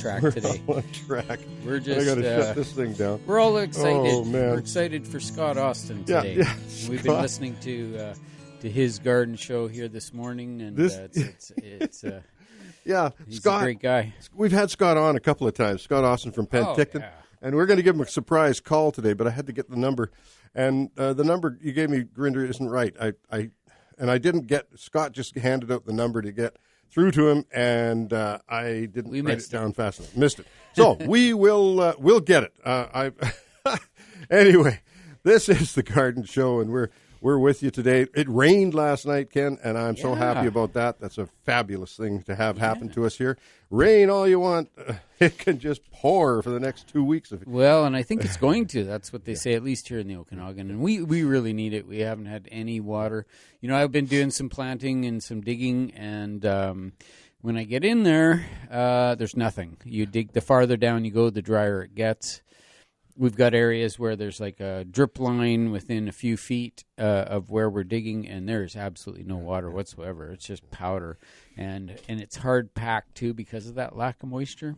track today. On track. We're just. I got to shut this thing down. We're all excited. Oh, man. We're excited for Scott Austin today. Yeah, We've been listening to his garden show here this morning, and it's yeah, he's Scott, a great guy. We've had Scott on a couple of times. Scott Austin from Penticton, and we're going to give him a surprise call today. But I had to get the number, and the number you gave me, Grinder, isn't right. I didn't get. Scott just handed out the number to get through to him, and I didn't write it down fast enough. Missed it. So we'll get it. Anyway, this is the Garden Show, and we're with you today. It rained last night, Ken, and I'm so happy about that. That's a fabulous thing to have happen to us here. Rain all you want. It can just pour for the next 2 weeks. Well, and I think it's going to. That's what they say, at least here in the Okanagan. And we really need it. We haven't had any water. You know, I've been doing some planting and some digging, and when I get in there, there's nothing. You dig, the farther down you go, the drier it gets. We've got areas where there's like a drip line within a few feet of where we're digging, and there's absolutely no water whatsoever. It's just powder, and it's hard packed too because of that lack of moisture.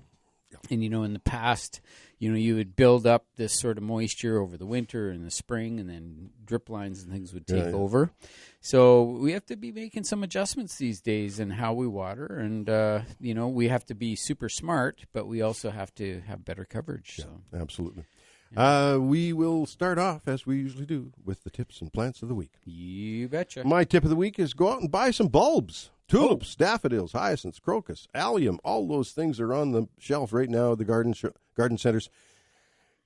And, you know, in the past, you know, you would build up this sort of moisture over the winter and the spring, and then drip lines and things would take over. So we have to be making some adjustments these days in how we water. And, you know, we have to be super smart, but we also have to have better coverage. Yeah, so. absolutely. We will start off, as we usually do, with the tips and plants of the week. You betcha. My tip of the week is go out and buy some bulbs. Tulips, daffodils, hyacinths, crocus, allium, all those things are on the shelf right now at the garden centers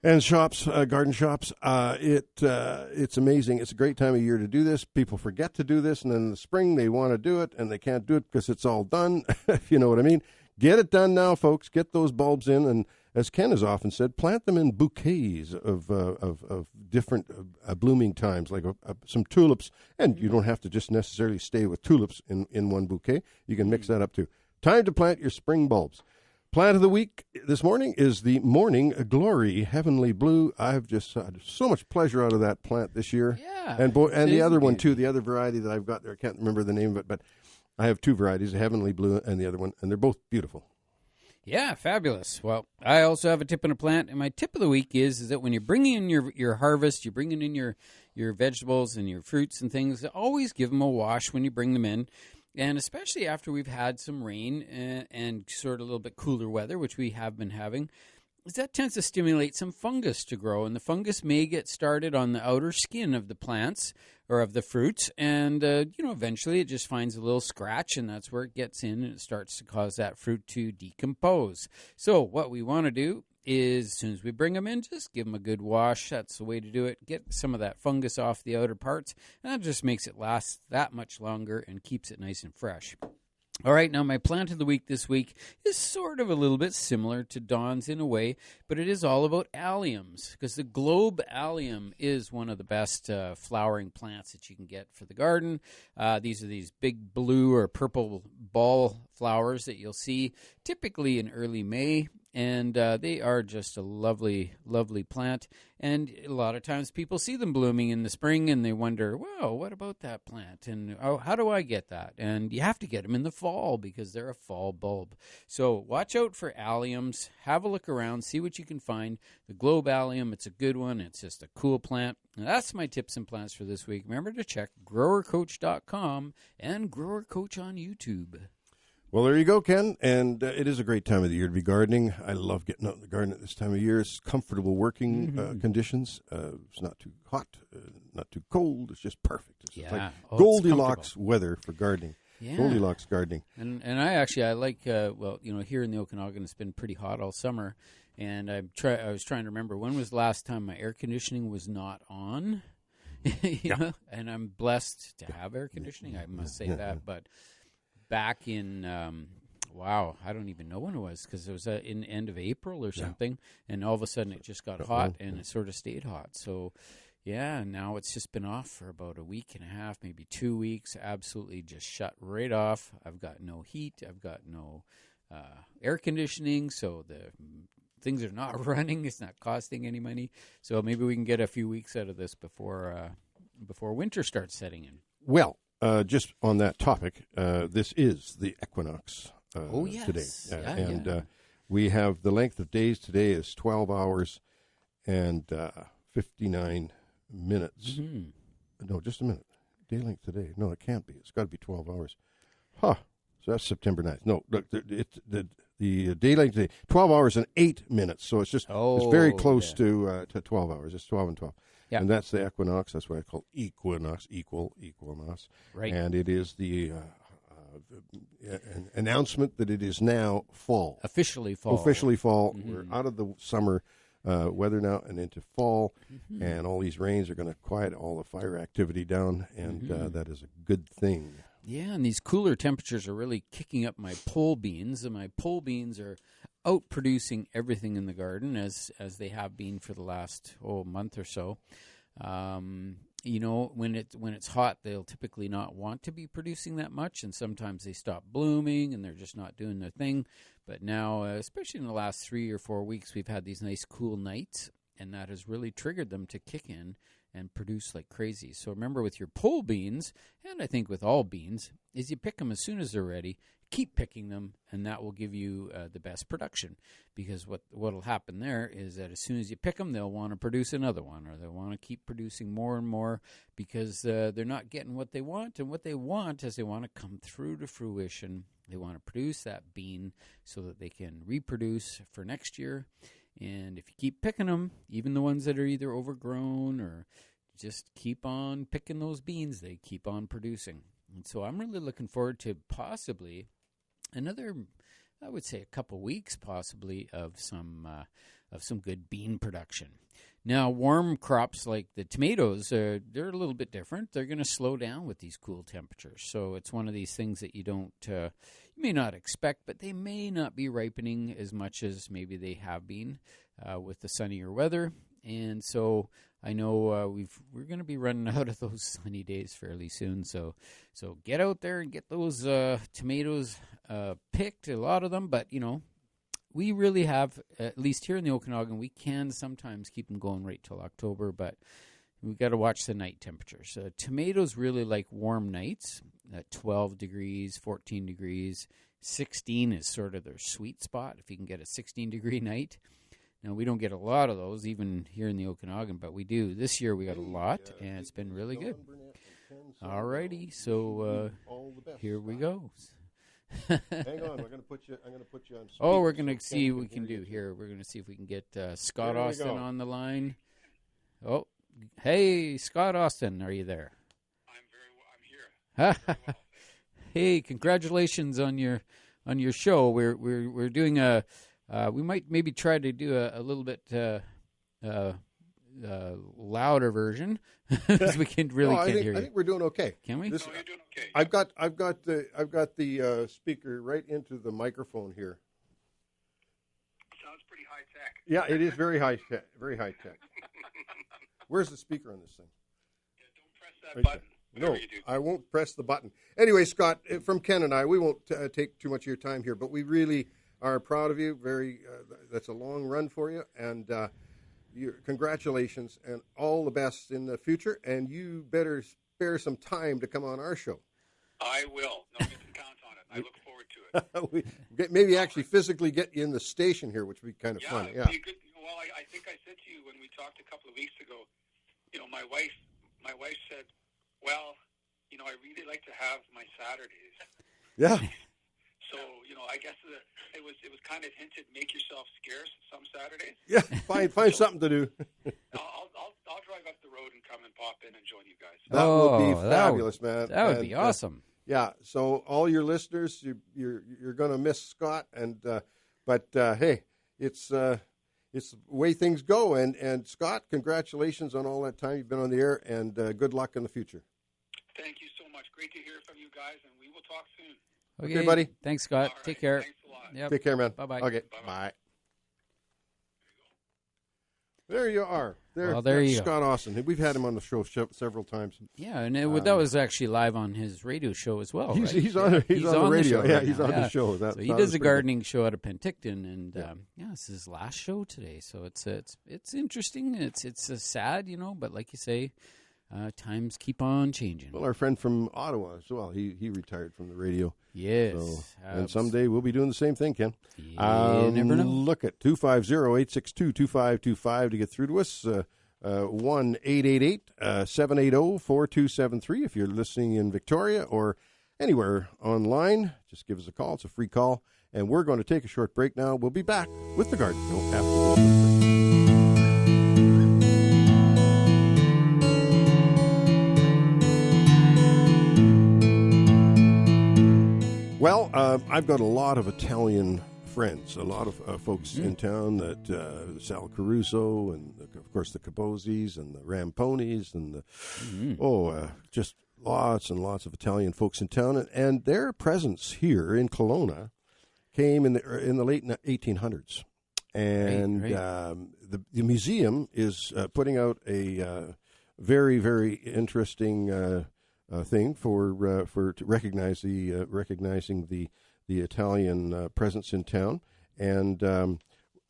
and shops, garden shops. It's amazing. It's a great time of year to do this. People forget to do this, and then in the spring they want to do it, and they can't do it because it's all done, if you know what I mean. Get it done now, folks. Get those bulbs in, and as Ken has often said, plant them in bouquets of different blooming times, like some tulips. And you don't have to just necessarily stay with tulips in one bouquet. You can mix that up too. Time to plant your spring bulbs. Plant of the week this morning is the Morning Glory Heavenly Blue. I've just had so much pleasure out of that plant this year. Yeah. And the other one too, the other variety that I've got there, I can't remember the name of it, but I have two varieties, a Heavenly Blue and the other one, and they're both beautiful. Yeah, fabulous. Well, I also have a tip on a plant, and my tip of the week is that when you're bringing in your harvest, you're bringing in your vegetables and your fruits and things, always give them a wash when you bring them in, and especially after we've had some rain and sort of a little bit cooler weather, which we have been having, that tends to stimulate some fungus to grow, and the fungus may get started on the outer skin of the plants or of the fruits, and eventually it just finds a little scratch, and that's where it gets in, and it starts to cause that fruit to decompose. So what we want to do is, as soon as we bring them in, just give them a good wash. That's the way to do it. Get some of that fungus off the outer parts, and that just makes it last that much longer and keeps it nice and fresh. All right, now my plant of the week this week is sort of a little bit similar to Dawn's in a way, but it is all about alliums, because the globe allium is one of the best flowering plants that you can get for the garden. These are these big blue or purple ball flowers that you'll see typically in early May. And they are just a lovely, lovely plant. And a lot of times people see them blooming in the spring and they wonder, wow, what about that plant? And how do I get that? And you have to get them in the fall because they're a fall bulb. So watch out for alliums. Have a look around. See what you can find. The globe allium, it's a good one. It's just a cool plant. And that's my tips and plants for this week. Remember to check growercoach.com and Grower Coach on YouTube. Well, there you go, Ken, and it is a great time of the year to be gardening. I love getting out in the garden at this time of year. It's comfortable working conditions. It's not too hot, not too cold. It's just perfect. It's like Goldilocks weather for gardening. Yeah. Goldilocks gardening. And I like, here in the Okanagan, it's been pretty hot all summer, and I was trying to remember when was the last time my air conditioning was not on. know? And I'm blessed to have air conditioning, I must say that, but back in, I don't even know when it was, because it was in the end of April or something, and all of a sudden it just got hot, and it sort of stayed hot. So, yeah, now it's just been off for about a week and a half, maybe 2 weeks, absolutely just shut right off. I've got no heat. I've got no air conditioning, so the things are not running. It's not costing any money. So maybe we can get a few weeks out of this before winter starts setting in. Well, just on that topic, this is the equinox today. We have the length of days today is 12 hours and 59 minutes. Mm-hmm. No, just a minute. Day length today. No, it can't be. It's got to be 12 hours. Huh. So that's September 9th. No, look, the day length today, 12 hours and 8 minutes. So it's just it's very close to 12 hours. It's 12 and 12. Yeah. And that's the equinox. That's what I call equinox, equinox. Right. And it is the an announcement that it is now fall. Officially fall. Mm-hmm. We're out of the summer weather now and into fall, mm-hmm. and all these rains are going to quiet all the fire activity down, and mm-hmm. That is a good thing. Yeah, and these cooler temperatures are really kicking up my pole beans, and my pole beans are out producing everything in the garden as they have been for the last month or so. You know, when it's hot, they'll typically not want to be producing that much, and sometimes they stop blooming and they're just not doing their thing. But now, especially in the last 3 or 4 weeks, we've had these nice cool nights, and that has really triggered them to kick in and produce like crazy. So remember, with your pole beans, and I think with all beans, is you pick them as soon as they're ready. Keep picking them, and that will give you the best production. Because what will happen there is that as soon as you pick them, they'll want to produce another one, or they'll want to keep producing more and more because they're not getting what they want. And what they want is they want to come through to fruition. They want to produce that bean so that they can reproduce for next year. And if you keep picking them, even the ones that are either overgrown or just keep on picking those beans, they keep on producing. And so I'm really looking forward to possibly another, I would say, a couple weeks possibly of some good bean production. Now, warm crops like the tomatoes, they're a little bit different. They're going to slow down with these cool temperatures. So it's one of these things that you may not expect, but they may not be ripening as much as maybe they have been with the sunnier weather. And so I know we're going to be running out of those sunny days fairly soon. So get out there and get those tomatoes picked, a lot of them. But, you know, we really have, at least here in the Okanagan, we can sometimes keep them going right till October, but we've got to watch the night temperatures. Tomatoes really like warm nights at 12 degrees, 14 degrees. 16 is sort of their sweet spot if you can get a 16-degree night. Now, we don't get a lot of those, even here in the Okanagan, but we do. This year we got a lot, and it's been really good. All righty, so here we go. Hang on, I'm going to put you on speaker. Oh, we're going to see what we can do here. We're going to see if we can get Scott Austin on the line. Oh, hey, Scott Austin, are you there? I'm here. Hey, congratulations on your show. We're doing a. We might maybe try to do a little bit louder version because we can't hear you. I think we're doing okay. Can we? You're doing okay. I've got the speaker right into the microphone here. Sounds pretty high tech. Yeah, it is very high tech. Very high tech. Where's the speaker on this thing? Yeah, don't press that button. No, I won't press the button. Anyway, Scott, from Ken and I, we won't take too much of your time here, but we really are proud of you. That's a long run for you, and congratulations and all the best in the future. And you better spare some time to come on our show. I will. No, you can count on it. I look forward to it. Maybe actually physically get you in the station here, which would be kind of fun. Yeah. Well, I think I said to you when we talked a couple of weeks ago. You know, my wife said, "Well, you know, I really like to have my Saturdays." Yeah. So, you know, I guess it was kind of hinted, make yourself scarce some Saturdays. Yeah, find something to do. I'll drive up the road and come and pop in and join you guys. That would be fabulous, man. That would be awesome. Yeah. So all your listeners, you're going to miss Scott, but hey, it's the way things go. And Scott, congratulations on all that time you've been on the air, and good luck in the future. Thank you so much. Great to hear from you guys, and we will talk soon. Okay, buddy. Thanks, Scott. Right. Take care. Thanks a lot. Yep. Take care, man. Bye-bye. Okay, bye. There you are. There you Scott Austin. We've had him on the show several times. Yeah, and that was actually live on his radio show as well. He's right? on the radio. Show He's on the show. So he does a gardening show out of Penticton, and it's his last show today. So it's interesting. It's sad, you know, but like you say, times keep on changing. Well, our friend from Ottawa as well, he retired from the radio. Yes. So, and someday we'll be doing the same thing, Ken. Yeah, never know. Look at 250-862-2525 to get through to us. 1-888-780-4273 if you're listening in Victoria or anywhere online. Just give us a call. It's a free call. And we're going to take a short break now. We'll be back with the Garden Show after this break. Well, I've got a lot of Italian friends, a lot of folks in town that Sal Caruso and, of course, the Cabozzis and the Ramponis and just lots and lots of Italian folks in town. And their presence here in Kelowna came in the late 1800s. And the museum is putting out a very, very interesting thing for recognizing the Italian presence in town, and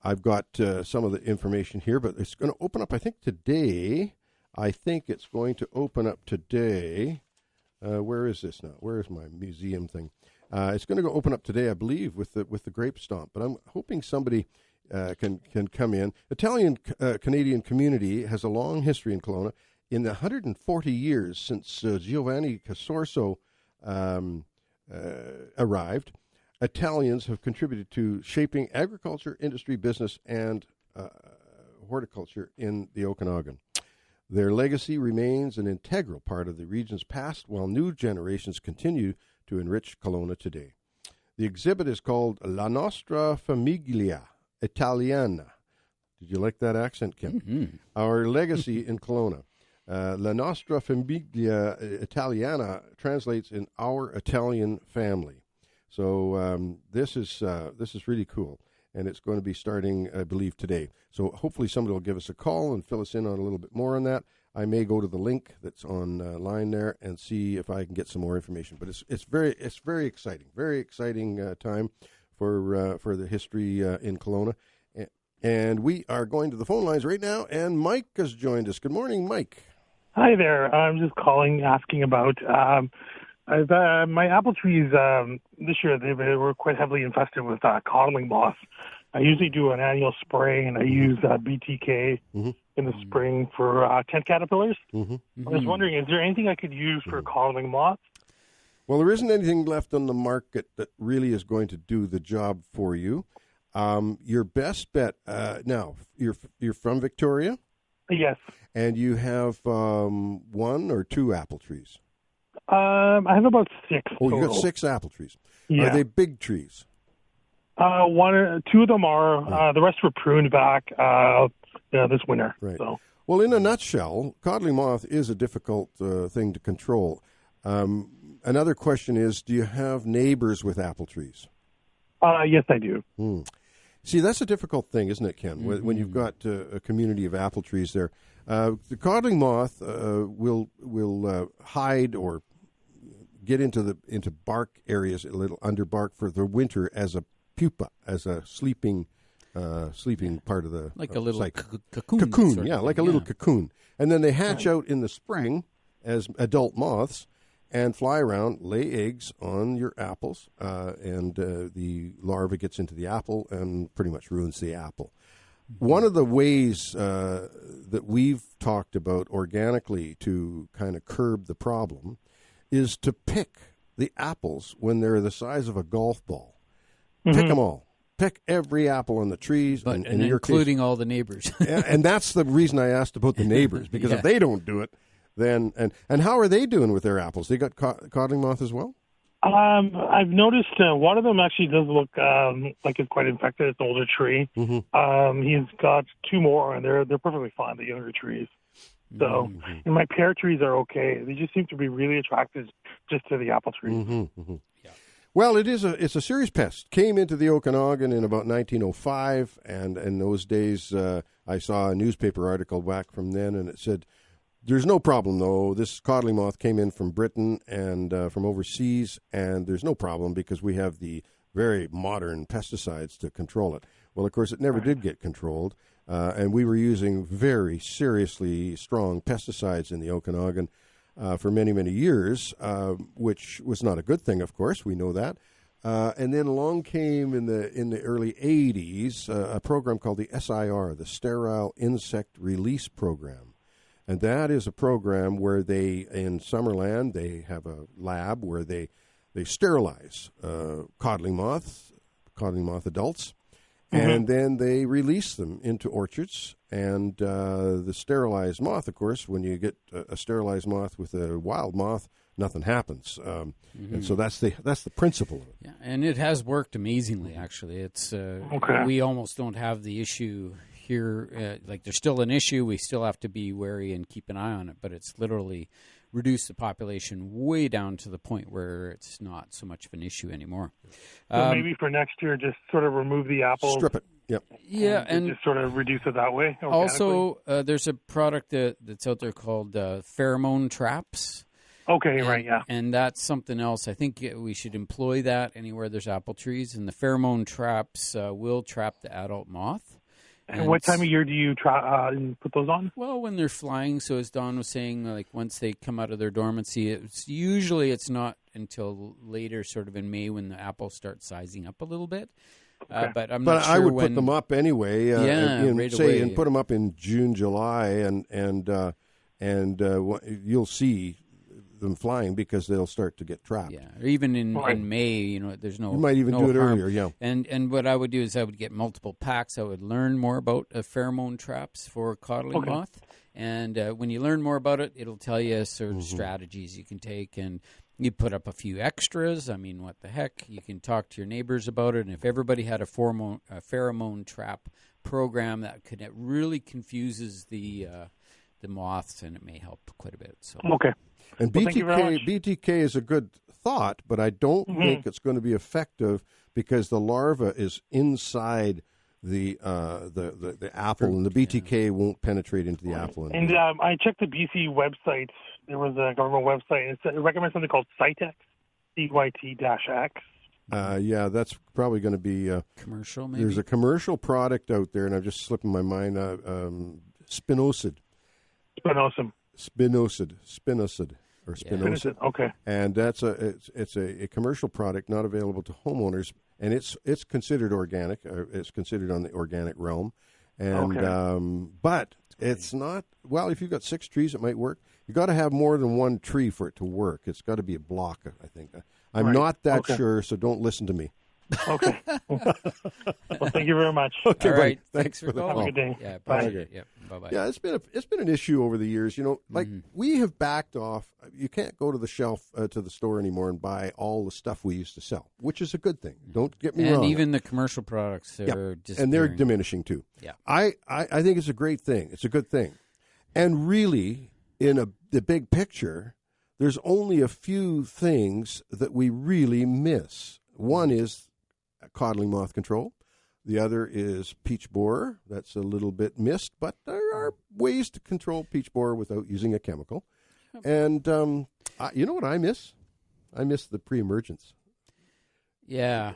I've got some of the information here. But it's going to open up, I think, today. It's going to open up today. Where is this now? Where is my museum thing? It's going to open up today, I believe, with the grape stomp. But I'm hoping somebody can come in. Italian Canadian community has a long history in Kelowna. In the 140 years since Giovanni Casorso arrived, Italians have contributed to shaping agriculture, industry, business, and horticulture in the Okanagan. Their legacy remains an integral part of the region's past, while new generations continue to enrich Kelowna today. The exhibit is called La Nostra Famiglia Italiana. Did you like that accent, Kim? Mm-hmm. Our legacy in Kelowna. La Nostra Famiglia Italiana translates in our Italian family. So this is really cool, and it's going to be starting, I believe, today. So hopefully somebody will give us a call and fill us in on a little bit more on that. I may go to the link that's online there and see if I can get some more information. But it's very exciting time for the history in Kelowna. And we are going to the phone lines right now, and Mike has joined us. Good morning, Mike. Hi there. I'm just calling, asking about my apple trees this year. They were quite heavily infested with codling moth. I usually do an annual spray, and I use BTK in the spring for tent caterpillars. I was wondering, is there anything I could use for codling moth? Well, there isn't anything left on the market that really is going to do the job for you. Your best bet now. You're from Victoria. Yes. And you have 1 or 2 apple trees? I have about 6 total. You got 6 apple trees. Yeah. Are they big trees? 2 of them are. The rest were pruned back this winter. Right. So. Well, in a nutshell, codling moth is a difficult thing to control. Another question is, do you have neighbors with apple trees? Yes, I do. See, that's a difficult thing, isn't it, Ken? When you've got a community of apple trees there, the codling moth will hide or get into bark areas, a little under bark for the winter as a pupa, as a sleeping part of the like a little cocoon. Cocoon, yeah, like a little cocoon, and then they hatch out in the spring as adult moths. And fly around, lay eggs on your apples, and the larva gets into the apple and pretty much ruins the apple. One of the ways that we've talked about organically to kind of curb the problem is to pick the apples when they're the size of a golf ball. Pick them all. Pick every apple on the trees, and including all the neighbors. And that's the reason I asked about the neighbors, because if they don't do it, then and how are they doing with their apples? They got codling moth as well? I've noticed one of them actually does look like it's quite infected. It's an older tree. He's got 2 more, and they're perfectly fine, the younger trees. So, and my pear trees are okay. They just seem to be really attracted just to the apple trees. Yeah. Well, it's a serious pest. Came into the Okanagan in about 1905, and in those days I saw a newspaper article back from then, and it said, there's no problem, though. This codling moth came in from Britain and from overseas, and there's no problem because we have the very modern pesticides to control it. Well, of course, it never did get controlled, and we were using very seriously strong pesticides in the Okanagan for many, many years, which was not a good thing, of course. We know that. And then along came in the early 80s a program called the SIR, the Sterile Insect Release Program. And that is a program where they, in Summerland, they have a lab where they sterilize codling moth adults, and then they release them into orchards. And the sterilized moth, of course, when you get a sterilized moth with a wild moth, nothing happens. And so that's the principle of it. Yeah, and it has worked amazingly, actually. It's we almost don't have the issue here. Like, there's still an issue. We still have to be wary and keep an eye on it, but it's literally reduced the population way down to the point where it's not so much of an issue anymore. So maybe for next year, just sort of remove the apples. Strip it. Yep. Yeah, and just sort of reduce it that way. Also, there's a product that's out there called pheromone traps. Okay, right, yeah. And that's something else. I think we should employ that anywhere there's apple trees. And the pheromone traps will trap the adult moth. And what time of year do you put those on? Well, when they're flying. So as Don was saying, like once they come out of their dormancy, it's not until later, sort of in May, when the apples start sizing up a little bit. Okay. But I'm not sure I would when, put them up anyway. Right away. And put them up in June, July, and you'll see them flying because they'll start to get trapped. Yeah, or even in May, there's no. You might even do it harm. earlier. Yeah. And what I would do is I would get multiple packs. I would learn more about pheromone traps for codling moth, and when you learn more about it, it'll tell you sort of strategies you can take, and you put up a few extras. I mean, what the heck? You can talk to your neighbors about it, and if everybody had a pheromone trap program, it really confuses the moths, and it may help quite a bit. So okay. And BTK is a good thought, but I don't think it's going to be effective because the larva is inside the apple, and the BTK won't penetrate into the apple. And I checked the BC website. There was a government website. It recommends something called Cytex, CYT-X. Yeah, that's probably going to be commercial. Maybe there's a commercial product out there, and I'm just slipping my mind. Spinosad. Spinosad. Okay. And that's it's a commercial product, not available to homeowners, and it's considered organic. It's considered on the organic realm, and but it's not. Well, if you've got 6 trees, it might work. You got to have more than one tree for it to work. It's got to be a block, I think. I'm not that sure, so don't listen to me. Okay. Well, thank you very much. Okay, all right. Thanks for the call. Have a good day. Yeah, bye. Yeah, bye-bye. Yeah, it's been an issue over the years. Like we have backed off. You can't go to the shelf to the store anymore and buy all the stuff we used to sell, which is a good thing. Don't get me wrong. And even the commercial products are and they're diminishing too. Yeah, I think it's a great thing. It's a good thing, and really, in the big picture, there's only a few things that we really miss. One is codling moth control. The other is peach borer. That's a little bit missed, but there are ways to control peach borer without using a chemical. And you know what I miss? I miss the pre-emergence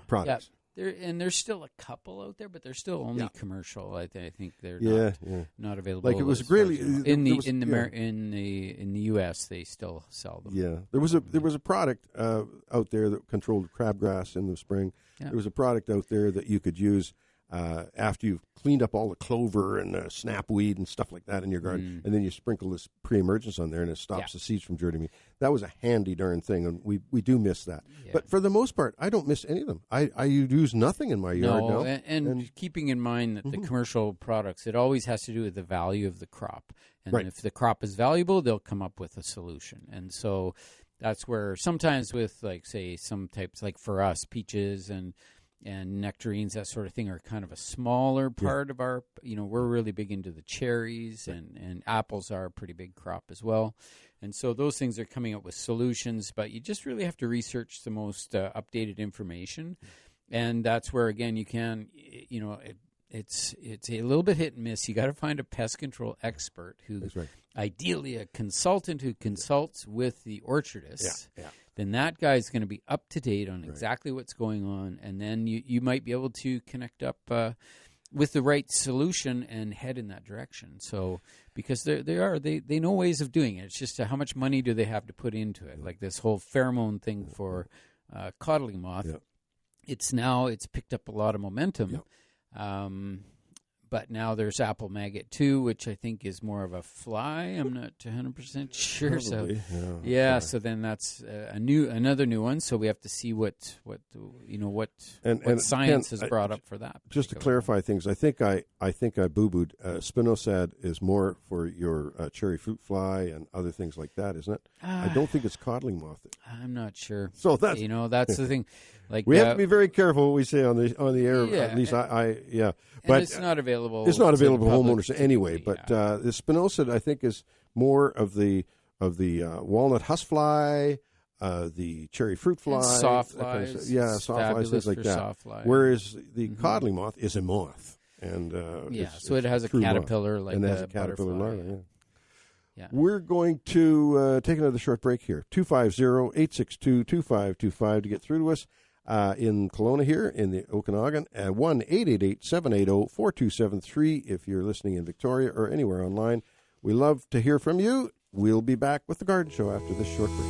products. Yeah. There's still a couple out there, but they're still only commercial. I think they're not available. Like it was really in the U.S. They still sell them. Yeah, there was a product out there that controlled crabgrass in the spring. Yeah. There was a product out there that you could use after you've cleaned up all the clover and snapweed and stuff like that in your garden, and then you sprinkle this pre-emergence on there, and it stops the seeds from germinating. That was a handy darn thing, and we do miss that. Yeah. But for the most part, I don't miss any of them. I use nothing in my yard now. And keeping in mind that the commercial products, it always has to do with the value of the crop. And if the crop is valuable, they'll come up with a solution. And so that's where sometimes with, like, say, some types, like for us, peaches and nectarines, that sort of thing, are kind of a smaller part of our, we're really big into the cherries, and apples are a pretty big crop as well. And so those things are coming up with solutions, but you just really have to research the most updated information. And that's where, again, you can, it's a little bit hit and miss. You got to find a pest control expert who's ideally a consultant who consults with the orchardist. Yeah. Then that guy's going to be up to date on exactly what's going on, and then you might be able to connect up with the right solution and head in that direction. So because they know ways of doing it. It's just how much money do they have to put into it? Like this whole pheromone thing for codling moth. Yeah. It's picked up a lot of momentum. Yeah. But now there's apple maggot too, which I think is more of a fly. I'm not 100% sure. Probably, So so then that's another new one. So we have to see what science has brought up for that. Just to clarify things, I think I boo-booed. Spinosad is more for your cherry fruit fly and other things like that, isn't it? I don't think it's codling moth. I'm not sure. So that's that's the thing. Like we have to be very careful what we say on the air. Yeah, at least but it's not available. It's not available to public homeowners anyway. But the spinosad, I think, is more of the walnut husk fly, the cherry fruit fly, and soft flies. Soft flies, things like that. Whereas the codling moth is a moth, and so it has a caterpillar moth, and it has a caterpillar larva. Yeah. We're going to take another short break here. 250-862-2525 to get through to us. In Kelowna here in the Okanagan, 1-888-780-4273 if you're listening in Victoria or anywhere online. We love to hear from you. We'll be back with The Garden Show after this short break.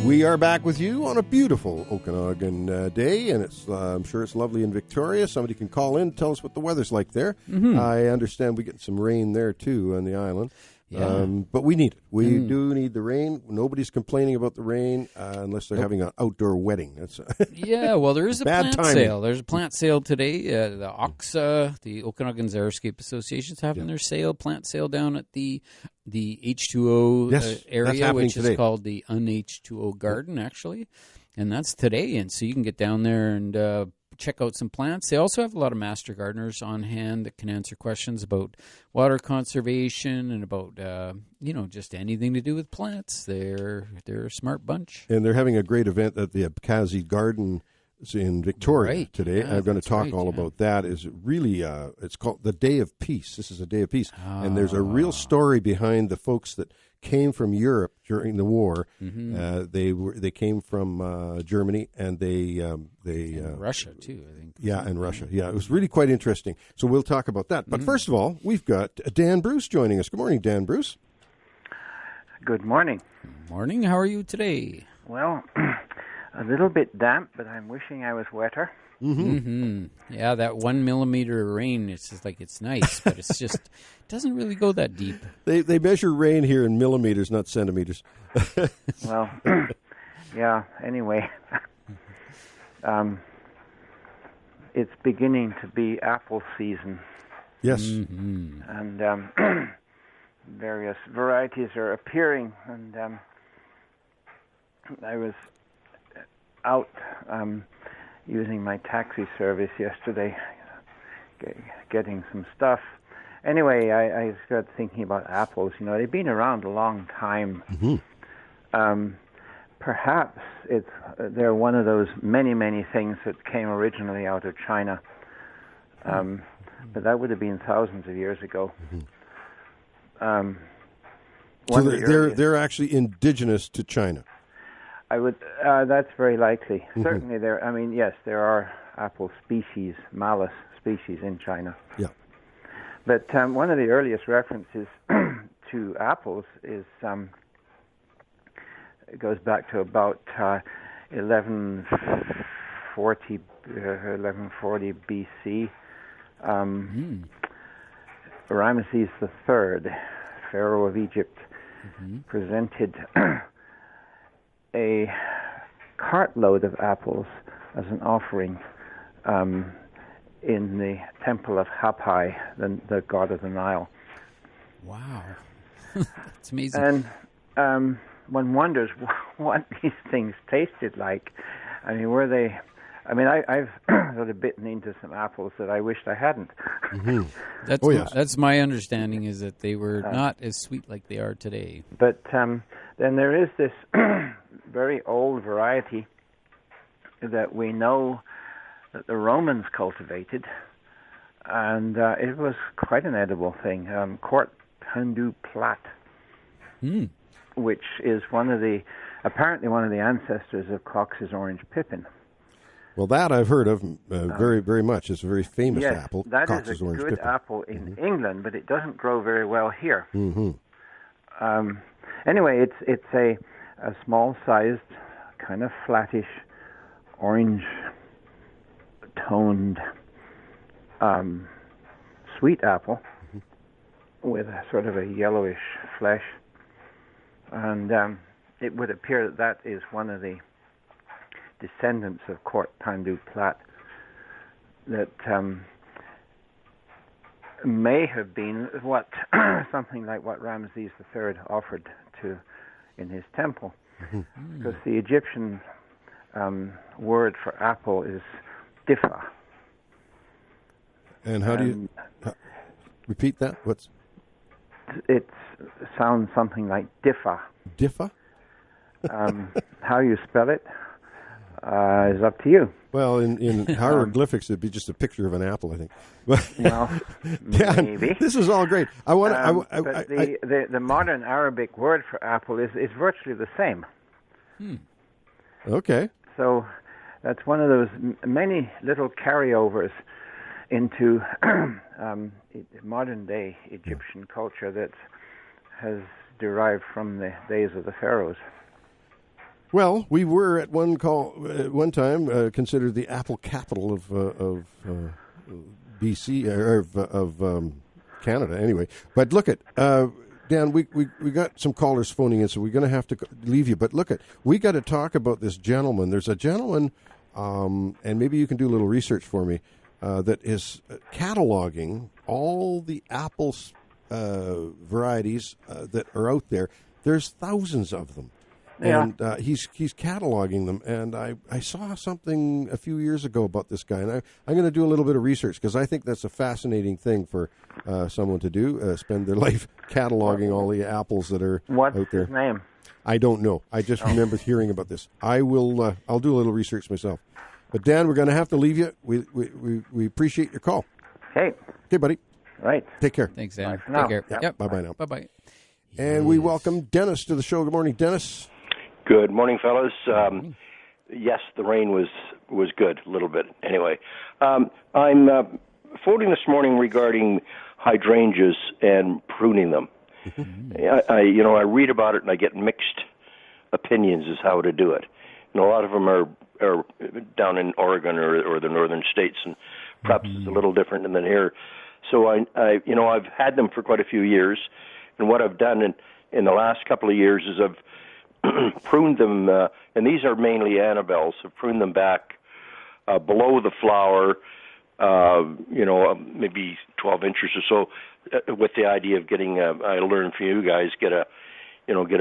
We are back with you on a beautiful Okanagan day, and I'm sure it's lovely in Victoria. Somebody can call in, tell us what the weather's like there. Mm-hmm. I understand we get some rain there, too, on the island. Yeah. But we need it. We do need the rain. Nobody's complaining about the rain unless they're having an outdoor wedding. That's well, there is a bad plant sale. There's a plant sale today. The OXA, the Okanagan Xeriscape Association, is having their plant sale down at the H2O area, which is called the Un-H2O Garden, actually. And that's today. And so you can get down there and check out some plants. They also have a lot of master gardeners on hand that can answer questions about water conservation and about just anything to do with plants. They're a smart bunch. And they're having a great event at the Abkhazia Garden in Victoria today. Yeah, I'm going to talk all about that. Is really it's called the Day of Peace. This is a Day of Peace, and there's a real story behind the folks that came from Europe during the war. Mm-hmm. They came from Germany, and and Russia too, I think. Yeah, and Russia. Yeah, it was really quite interesting. So we'll talk about that. But first of all, we've got Dan Bruce joining us. Good morning, Dan Bruce. Good morning. Good morning. How are you today? Well, a little bit damp, but I'm wishing I was wetter. Mm-hmm. Mm-hmm. Yeah, that 1 millimeter of rain, it's just like it's nice, but it's just doesn't really go that deep. They measure rain here in millimeters, not centimeters. Well, yeah, anyway. It's beginning to be apple season. Yes. Mm-hmm. And various varieties are appearing. And I was out using my taxi service yesterday, getting some stuff. Anyway, I started thinking about apples. They've been around a long time. Mm-hmm. Perhaps they're one of those many, many things that came originally out of China. But that would have been thousands of years ago. Mm-hmm. So they're actually indigenous to China. I would. That's very likely. Mm-hmm. Certainly, yes, there are apple species, Malus species in China. Yeah. But one of the earliest references to apples is it goes back to about 1140 BC. Ramesses III, Pharaoh of Egypt, presented a cartload of apples as an offering in the temple of Hapai, the god of the Nile. Wow. That's amazing. And one wonders what these things tasted like. I mean, were they... I mean, I've sort of bitten into some apples that I wished I hadn't. Mm-hmm. That's my understanding, is that they were not as sweet like they are today. But then there is this very old variety that we know that the Romans cultivated, and it was quite an edible thing. Court Hindu Plat. which is apparently one of the ancestors of Cox's orange pippin. Well, that I've heard of very, very much. It's a very famous apple. That Cox's is a orange good pippin. apple in England, but it doesn't grow very well here. Mm-hmm. Anyway, it's a small-sized, kind of flattish, orange-toned sweet apple with a sort of a yellowish flesh. And it would appear that is one of the descendants of Court Pandu Plat that may have been something like what Ramses III offered in his temple, because the Egyptian word for apple is diffa. And how do you repeat that? It sounds something like diffa. Diffa? How you spell it is up to you. Well, in hieroglyphics, it'd be just a picture of an apple, I think. Well, Dan, maybe. this is all great. I want. But the modern Arabic word for apple is virtually the same. Okay. So that's one of those many little carryovers into modern-day Egyptian culture that has derived from the days of the pharaohs. Well, we were at one time considered the apple capital of BC or of Canada. Anyway, but look at Dan. We got some callers phoning in, so we're going to have to leave you. But look at, we got to talk about this gentleman. There's a gentleman, and maybe you can do a little research for me, that is cataloging all the apple varieties that are out there. There's thousands of them. Yeah. And he's cataloging them, and I saw something a few years ago about this guy, and I'm going to do a little bit of research because I think that's a fascinating thing for someone to do, spend their life cataloging all the apples that are What's out there. What's his name? I don't know. I just remember hearing about this. I'll do a little research myself. But Dan, we're going to have to leave you. We appreciate your call. Okay, buddy. right. Take care. Thanks, Dan. Bye for now. Take care. Yep. Bye-bye now. Bye-bye. And we welcome Dennis to the show. Good morning, Dennis. Good morning, fellas. Yes, the rain was good, a little bit. Anyway, I'm phoning this morning regarding hydrangeas and pruning them. I read about it and I get mixed opinions as how to do it. And a lot of them are down in Oregon or the northern states, and perhaps it's a little different than here. So I've had them for quite a few years, and what I've done in the last couple of years is I've pruned them, and these are mainly Annabelles. I've pruned them back below the flower, maybe 12 inches or so, with the idea of getting. I learned from you guys get a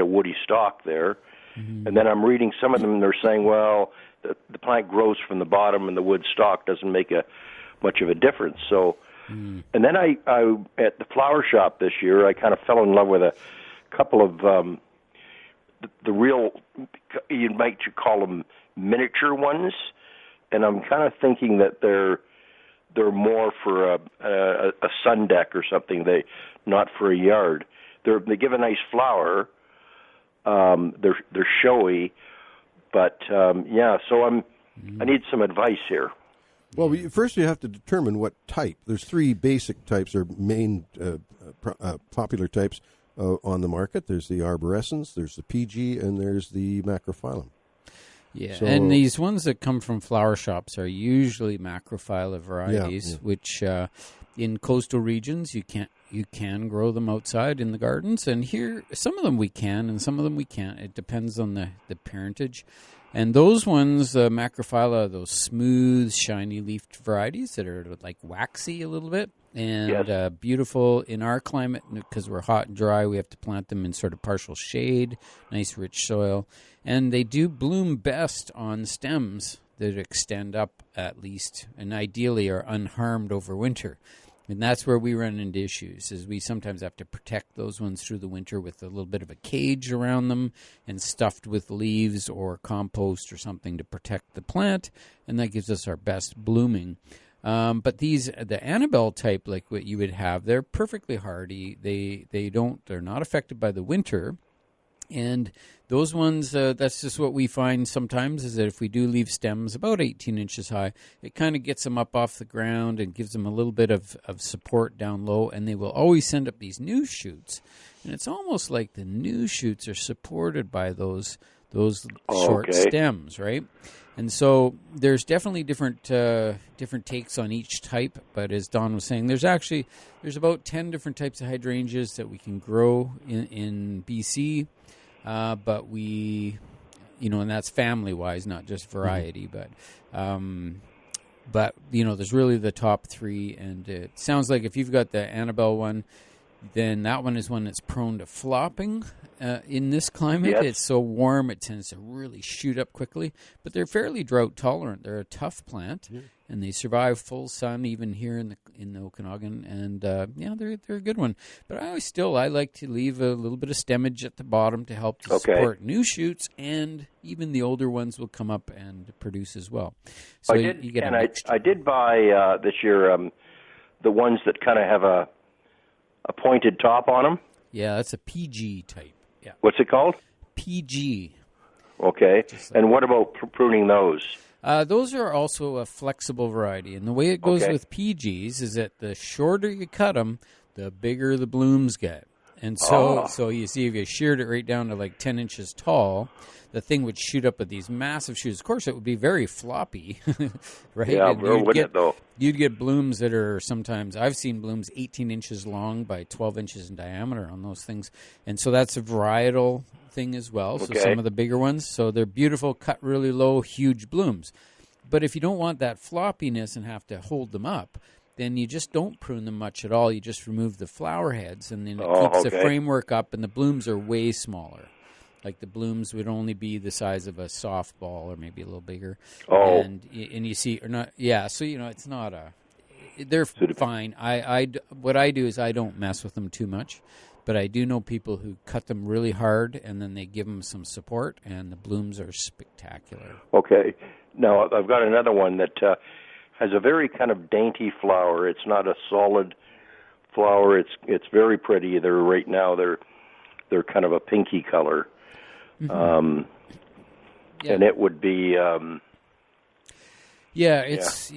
woody stalk there, and then I'm reading some of them. And they're saying, well, the plant grows from the bottom, and the wood stalk doesn't make much of a difference. So, and then I at the flower shop this year, I kind of fell in love with a couple of the real, you might call them miniature ones, and I'm kind of thinking that they're more for a sun deck or something. Not for a yard. They give a nice flower. They're showy, but So I need some advice here. Well, first you have to determine what type. There's three basic types or main popular types on the market. There's the arborescens, there's the PG, and there's the macrophyllum. Yeah, and these ones that come from flower shops are usually macrophylla varieties, which in coastal regions you can grow them outside in the gardens, and here some of them we can and some of them we can't. It depends on the parentage. And those ones, macrophylla, those smooth, shiny leafed varieties that are like waxy a little bit and beautiful in our climate because we're hot and dry. We have to plant them in sort of partial shade, nice rich soil. And they do bloom best on stems that extend up at least and ideally are unharmed over winter. And that's where we run into issues, is we sometimes have to protect those ones through the winter with a little bit of a cage around them and stuffed with leaves or compost or something to protect the plant, and that gives us our best blooming. But the Annabelle type, like what you would have, they're perfectly hardy. They're not affected by the winter, And those ones, that's just what we find sometimes, is that if we do leave stems about 18 inches high, it kind of gets them up off the ground and gives them a little bit of support down low, and they will always send up these new shoots. And it's almost like the new shoots are supported by those short stems, right? And so there's definitely different takes on each type. But as Don was saying, there's about 10 different types of hydrangeas that we can grow in BC. But we, and that's family-wise, not just variety. But there's really the top three. And it sounds like if you've got the Annabelle one, then that one is one that's prone to flopping in this climate. Yes. It's so warm, it tends to really shoot up quickly. But they're fairly drought tolerant. They're a tough plant, and they survive full sun even here in the Okanagan. And they're a good one. But I like to leave a little bit of stemage at the bottom to help to support new shoots, and even the older ones will come up and produce as well. So I did buy this year the ones that kind of have a pointed top on them. Yeah, that's a PG type. Yeah. What's it called? PG. Okay. And what about pruning those? Those are also a flexible variety. And the way it goes with PGs is that the shorter you cut them, the bigger the blooms get. And so you see, if you sheared it right down to like 10 inches tall, the thing would shoot up with these massive shoots. Of course, it would be very floppy, right? Yeah, wouldn't it, though? You'd get blooms that are sometimes, I've seen blooms 18 inches long by 12 inches in diameter on those things. And so that's a varietal thing as well. So some of the bigger ones, so they're beautiful, cut really low, huge blooms. But if you don't want that floppiness and have to hold them up, then you just don't prune them much at all. You just remove the flower heads, and then it keeps the framework up, and the blooms are way smaller. Like the blooms would only be the size of a softball or maybe a little bigger. Oh. And you see, or not, yeah, so, it's not they're fine. What I do is I don't mess with them too much, but I do know people who cut them really hard, and then they give them some support, and the blooms are spectacular. Okay. Now, I've got another one that has a very kind of dainty flower. It's not a solid flower. It's very pretty. Right now they're kind of a pinky color. And it would be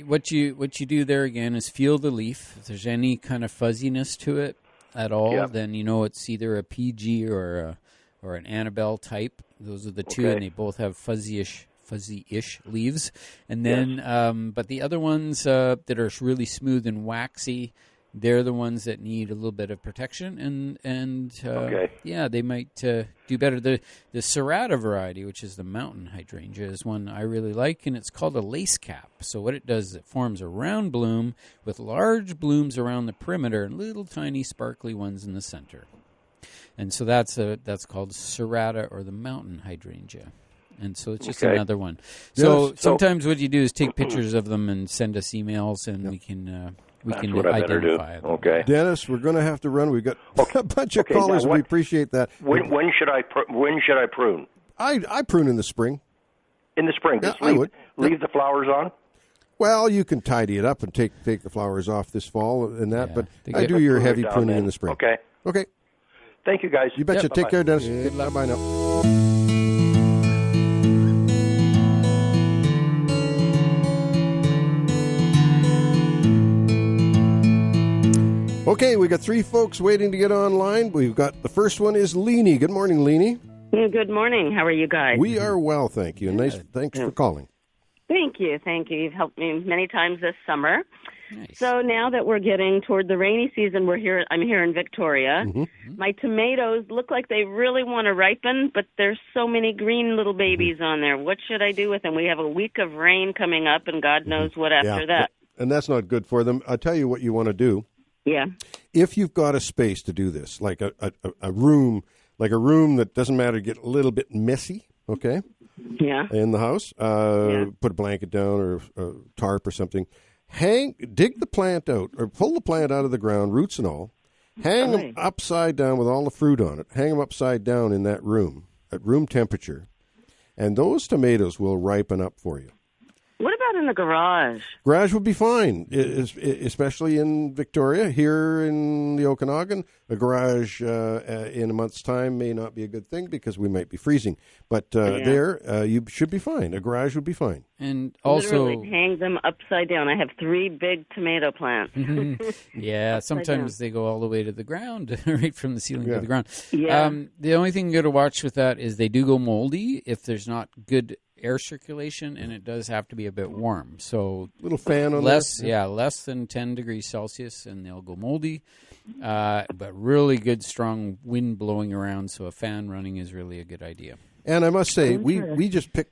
what you do there again is feel the leaf. If there's any kind of fuzziness to it at all, then it's either a PG or an Annabelle type. Those are the two, and they both have fuzzy-ish leaves. And then but the other ones that are really smooth and waxy, they're the ones that need a little bit of protection, and they might do better. The Serrata variety, which is the mountain hydrangea, is one I really like, and it's called a lace cap. So what it does is it forms a round bloom with large blooms around the perimeter and little tiny sparkly ones in the center. And so that's called Serrata, or the mountain hydrangea. And so it's just another one. So sometimes what you do is take pictures of them and send us emails, and we can identify them. Okay, Dennis, we're going to have to run. We've got a bunch of callers. We appreciate that. When should I prune? I prune in the spring. In the spring, I would leave the flowers on. Well, you can tidy it up and take the flowers off this fall and that, but I do your heavy pruning in the spring. Okay. Thank you, guys. You betcha. Take care, Dennis. Good luck. Bye now. Okay, we got three folks waiting to get online. We've got the first one is Leanie. Good morning, Leanie. Good morning. How are you guys? We are well, thank you. Thanks for calling. Thank you. You've helped me many times this summer. Nice. So now that we're getting toward the rainy season, I'm here in Victoria. Mm-hmm. My tomatoes look like they really want to ripen, but there's so many green little babies on there. What should I do with them? We have a week of rain coming up, and God knows what after that. And that's not good for them. I'll tell you what you want to do. Yeah. If you've got a space to do this, like a room that doesn't matter, get a little bit messy, okay? Yeah. In the house, put a blanket down or a tarp or something. Dig the plant out or pull the plant out of the ground, roots and all. Hang them upside down with all the fruit on it. Hang them upside down in that room at room temperature, and those tomatoes will ripen up for you. What about about in the garage? Garage would be fine, especially in Victoria. Here in the Okanagan, a garage in a month's time may not be a good thing because we might be freezing. But there, you should be fine. A garage would be fine. And also, literally hang them upside down. I have 3 big tomato plants. yeah, sometimes they go all the way to the ground, right from the ceiling to the ground. Yeah. The only thing you got to watch with that is they do go moldy if there's not good air circulation, and it does have to be a bit warm. So little fan on less, there. less than 10 degrees Celsius, and they'll go moldy. But really good, strong wind blowing around, so a fan running is really a good idea. And I must say, we just pick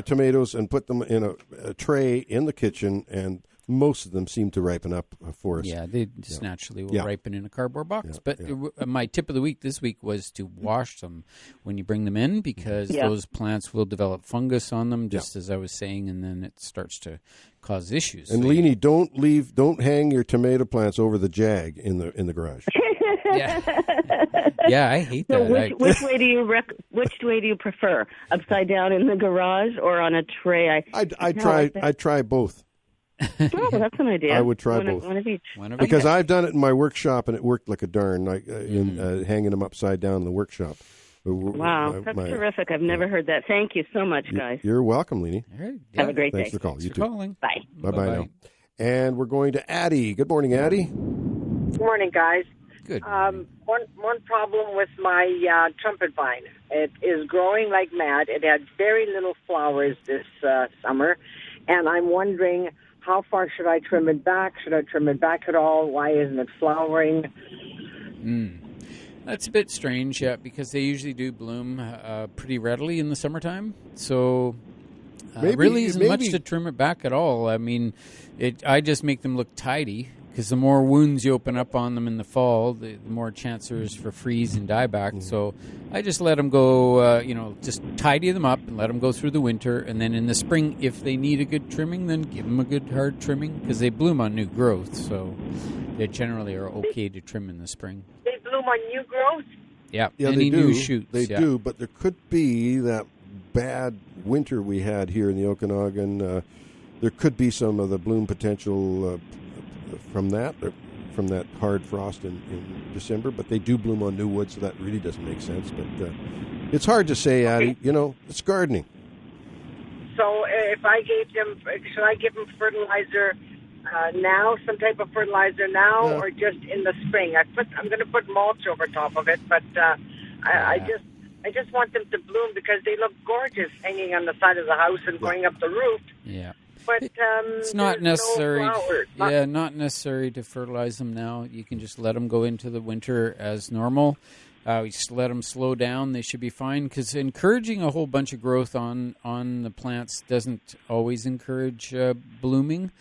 tomatoes and put them in a tray in the kitchen, and most of them seem to ripen up for us. Yeah, they just naturally will ripen in a cardboard box. But my tip of the week this week was to wash them when you bring them in, because those plants will develop fungus on them, just as I was saying, and then it starts to cause issues. And Leanie, don't hang your tomato plants over the jag in the garage. Yeah, I hate that. So which way do you prefer? Upside down in the garage or on a tray? I'd try both. Oh, that's an idea. I would try both. One of each. Because I've done it in my workshop, and it worked like a darn, hanging them upside down in the workshop. Wow, that's terrific. I've never heard that. Thank you so much, guys. You're welcome, Leanie. All right. Have a great day. Thanks for the call. You too. Calling. Bye. Bye-bye now. And we're going to Addie. Good morning, Addie. Good morning, guys. Good. One problem with my trumpet vine. It is growing like mad. It had very little flowers this summer, and I'm wondering, how far should I trim it back? Should I trim it back at all? Why isn't it flowering? That's a bit strange, because they usually do bloom pretty readily in the summertime. So really isn't much to trim it back at all. I mean, I just make them look tidy, because the more wounds you open up on them in the fall, the more chance there is for freeze and dieback. So I just let them go, just tidy them up and let them go through the winter. And then in the spring, if they need a good trimming, then give them a good hard trimming, because they bloom on new growth. So they generally are okay to trim in the spring. They bloom on new growth? Yeah, any they do. New shoots. They do, but there could be that bad winter we had here in the Okanagan. There could be some of the bloom potential from that hard frost in December, but they do bloom on new wood, so that really doesn't make sense. But it's hard to say, Addie. It's gardening. So if I gave them, should I give them fertilizer now, some type of fertilizer now, or just in the spring? I'm going to put mulch over top of it, but I just want them to bloom because they look gorgeous hanging on the side of the house and going up the roof. Yeah. But it's not necessary. No flowers. Not necessary to fertilize them now. You can just let them go into the winter as normal. We just let them slow down. They should be fine, because encouraging a whole bunch of growth on the plants doesn't always encourage blooming.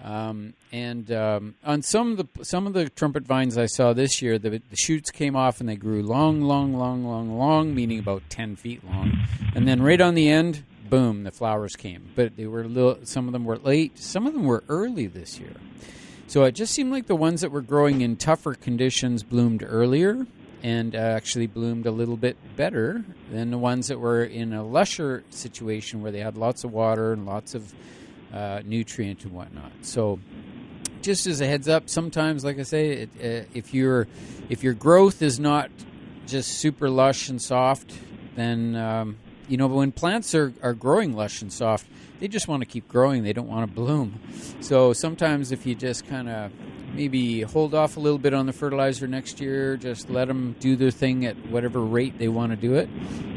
And on some of the trumpet vines I saw this year, the shoots came off and they grew long, meaning about 10 feet long, and then right on the end, boom, the flowers came. But they were some of them were late, some of them were early this year. So it just seemed like the ones that were growing in tougher conditions bloomed earlier and actually bloomed a little bit better than the ones that were in a lusher situation where they had lots of water and lots of nutrient and whatnot. So just as a heads up, sometimes, like I say, if your growth is not just super lush and soft, then but when plants are growing lush and soft, they just want to keep growing. They don't want to bloom. So sometimes if you just kind of maybe hold off a little bit on the fertilizer next year, just let them do their thing at whatever rate they want to do it.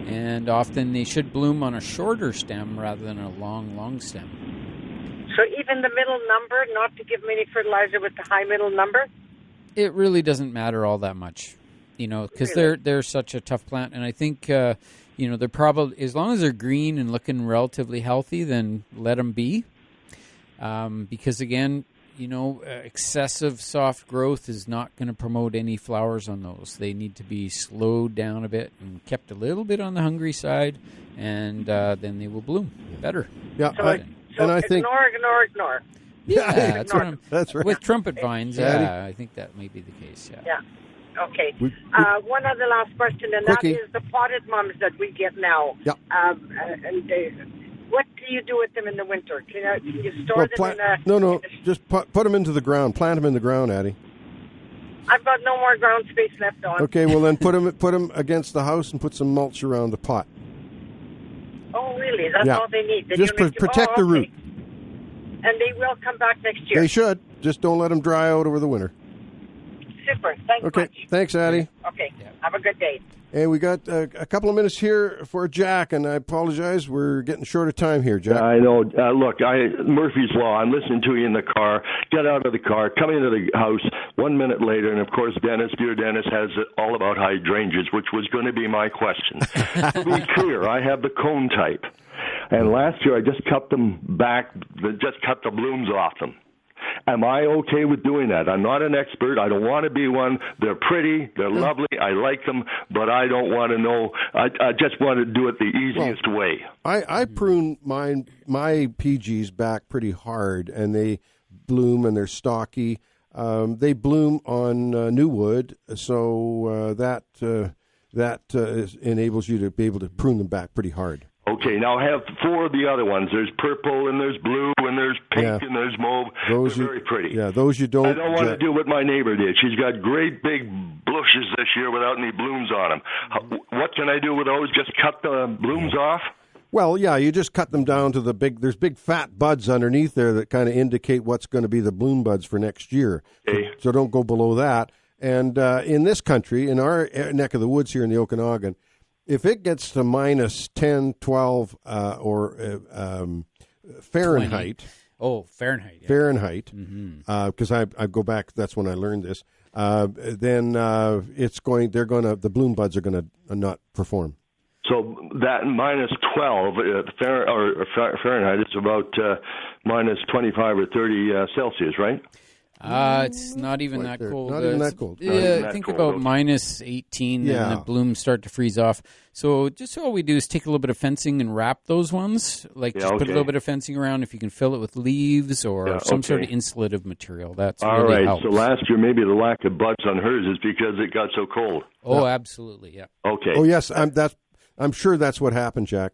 And often they should bloom on a shorter stem rather than a long stem. So even the middle number, not to give them any fertilizer with the high middle number? It really doesn't matter all that much, because they're such a tough plant. And I think, they're probably, as long as they're green and looking relatively healthy, then let them be. Because again, excessive soft growth is not going to promote any flowers on those. They need to be slowed down a bit and kept a little bit on the hungry side, and then they will bloom better. Yeah, I think ignore. Yeah, that's right. With trumpet vines, I think that may be the case. Yeah. Okay. One other last question, and that is the potted mums that we get now. Yeah. And what do you do with them in the winter? Can you store them in a... No, just put them into the ground. Plant them in the ground, Addie. I've got no more ground space left on. Okay, well then put them against the house and put some mulch around the pot. Oh, really? That's all they need? Just protect the root. And they will come back next year? They should. Just don't let them dry out over the winter. Super. Thanks much. Okay, thanks, Addie. Okay, have a good day. And we got a couple of minutes here for Jack, and I apologize. We're getting short of time here, Jack. I know. Look, Murphy's Law, I'm listening to you in the car. Get out of the car, come into the house 1 minute later, and, of course, dear Dennis, has it all about hydrangeas, which was going to be my question. To be clear, I have the cone type. And last year I just cut them back, just cut the blooms off them. Am I okay with doing that? I'm not an expert. I don't want to be one. They're pretty. They're lovely. I like them, but I don't want to know. I just want to do it the easiest way. I prune my PGs back pretty hard, and they bloom, and they're stocky. They bloom on new wood, so that enables you to be able to prune them back pretty hard. Okay, now I have 4 of the other ones. There's purple, and there's blue, and there's pink, and there's mauve. They're very pretty. Yeah, those you don't... I don't want to do what my neighbor did. She's got great big bushes this year without any blooms on them. What can I do with those? Just cut the blooms off? Well, yeah, you just cut them down to there's big fat buds underneath there that kind of indicate what's going to be the bloom buds for next year. Okay. So don't go below that. And in this country, in our neck of the woods here in the Okanagan, if it gets to minus 10, 12, or Fahrenheit. 20. Oh, Fahrenheit. Yeah. Fahrenheit, because I go back, that's when I learned this. Then the bloom buds are going to not perform. So that minus 12 Fahrenheit is about minus 25 or 30 Celsius, right? It's not even that cold. Not even that cold. Yeah, think about minus 18 and the blooms start to freeze off. So just all we do is take a little bit of fencing and wrap those ones. Put a little bit of fencing around. If you can fill it with leaves or some sort of insulative material, that's all really right. helps. So last year maybe the lack of buds on hers is because it got so cold. Oh, absolutely, yeah. Okay. Oh, yes, I'm sure that's what happened, Jack.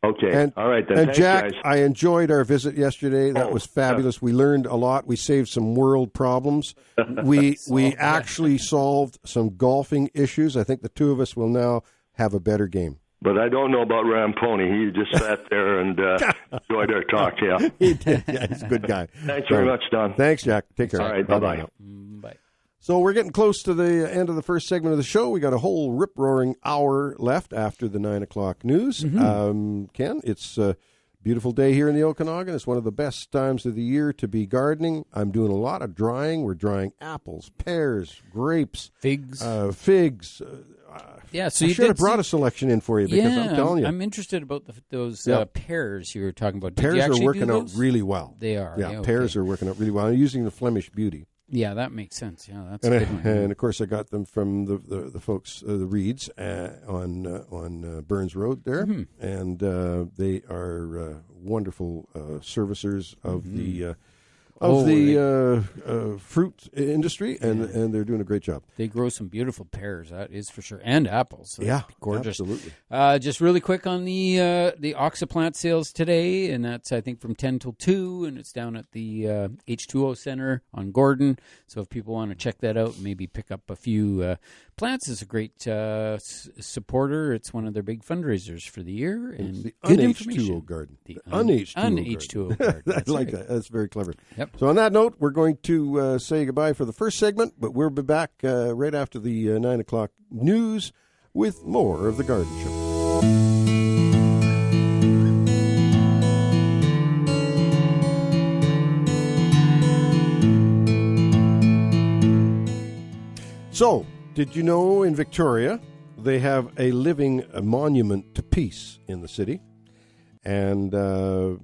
Okay. All right, then. And thanks, Jack, guys. I enjoyed our visit yesterday. That was fabulous. Yeah. We learned a lot. We saved some world problems. We actually solved some golfing issues. I think the two of us will now have a better game. But I don't know about Ramponi. He just sat there and enjoyed our talk, yeah. He did. Yeah, he's a good guy. Thanks very much, Don. Thanks, Jack. Take care. All right, bye-bye. Bye. So we're getting close to the end of the first segment of the show. We got a whole rip-roaring hour left after the 9 o'clock news. Ken, it's a beautiful day here in the Okanagan. It's one of the best times of the year to be gardening. I'm doing a lot of drying. We're drying apples, pears, grapes, figs. So I should have brought a selection in for you because I'm telling you. I'm interested about those pears you were talking about. Pears are working out really well. They are. Yeah, pears are working out really well. I'm using the Flemish Beauty. Yeah, that makes sense. Yeah, that's a good one. And of course, I got them from the folks, the Reeds, on Burns Road there, and they are wonderful servicers of the fruit industry, and they're doing a great job. They grow some beautiful pears, that is for sure, and apples. So yeah, gorgeous. Absolutely. Just really quick on the Oxa plant sales today, and that's I think from 10 till 2, and it's down at the H2O Center on Gordon. So if people want to check that out, maybe pick up a few plants. It's a great supporter. It's one of their big fundraisers for the year, and the good H2O garden. The un-H2O garden. I like that. That's very clever. Yep. So on that note, we're going to say goodbye for the first segment, but we'll be back right after the 9 o'clock news with more of The Garden Show. So, did you know in Victoria they have a living monument to peace in the city? And the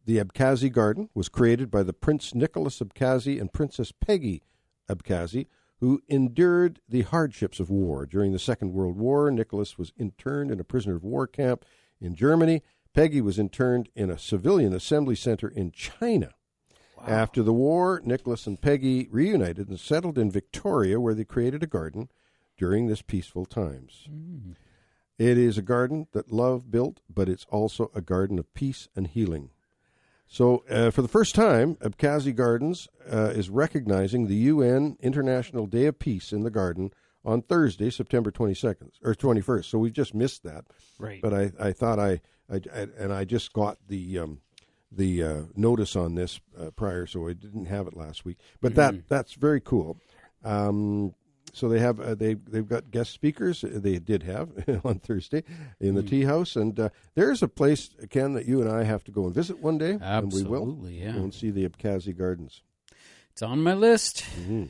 Abkhazi Garden was created by the Prince Nicholas Abkhazi and Princess Peggy Abkhazi, who endured the hardships of war. During the Second World War, Nicholas was interned in a prisoner of war camp in Germany. Peggy was interned in a civilian assembly center in China. Wow. After the war, Nicholas and Peggy reunited and settled in Victoria, where they created a garden during this peaceful times. It is a garden that love built, but it's also a garden of peace and healing. So for the first time, Abkhazi Gardens is recognizing the UN International Day of Peace in the Garden on Thursday, September 22nd or 21st. So we've just missed that. Right. But I thought I just got the notice on this prior, so I didn't have it last week. But that's very cool. So they have they've got guest speakers. They did have on Thursday in the tea house, and there's a place, Ken, that you and I have to go and visit one day. Absolutely, and we will. Yeah. Go and see the Abkhazi Gardens. It's on my list.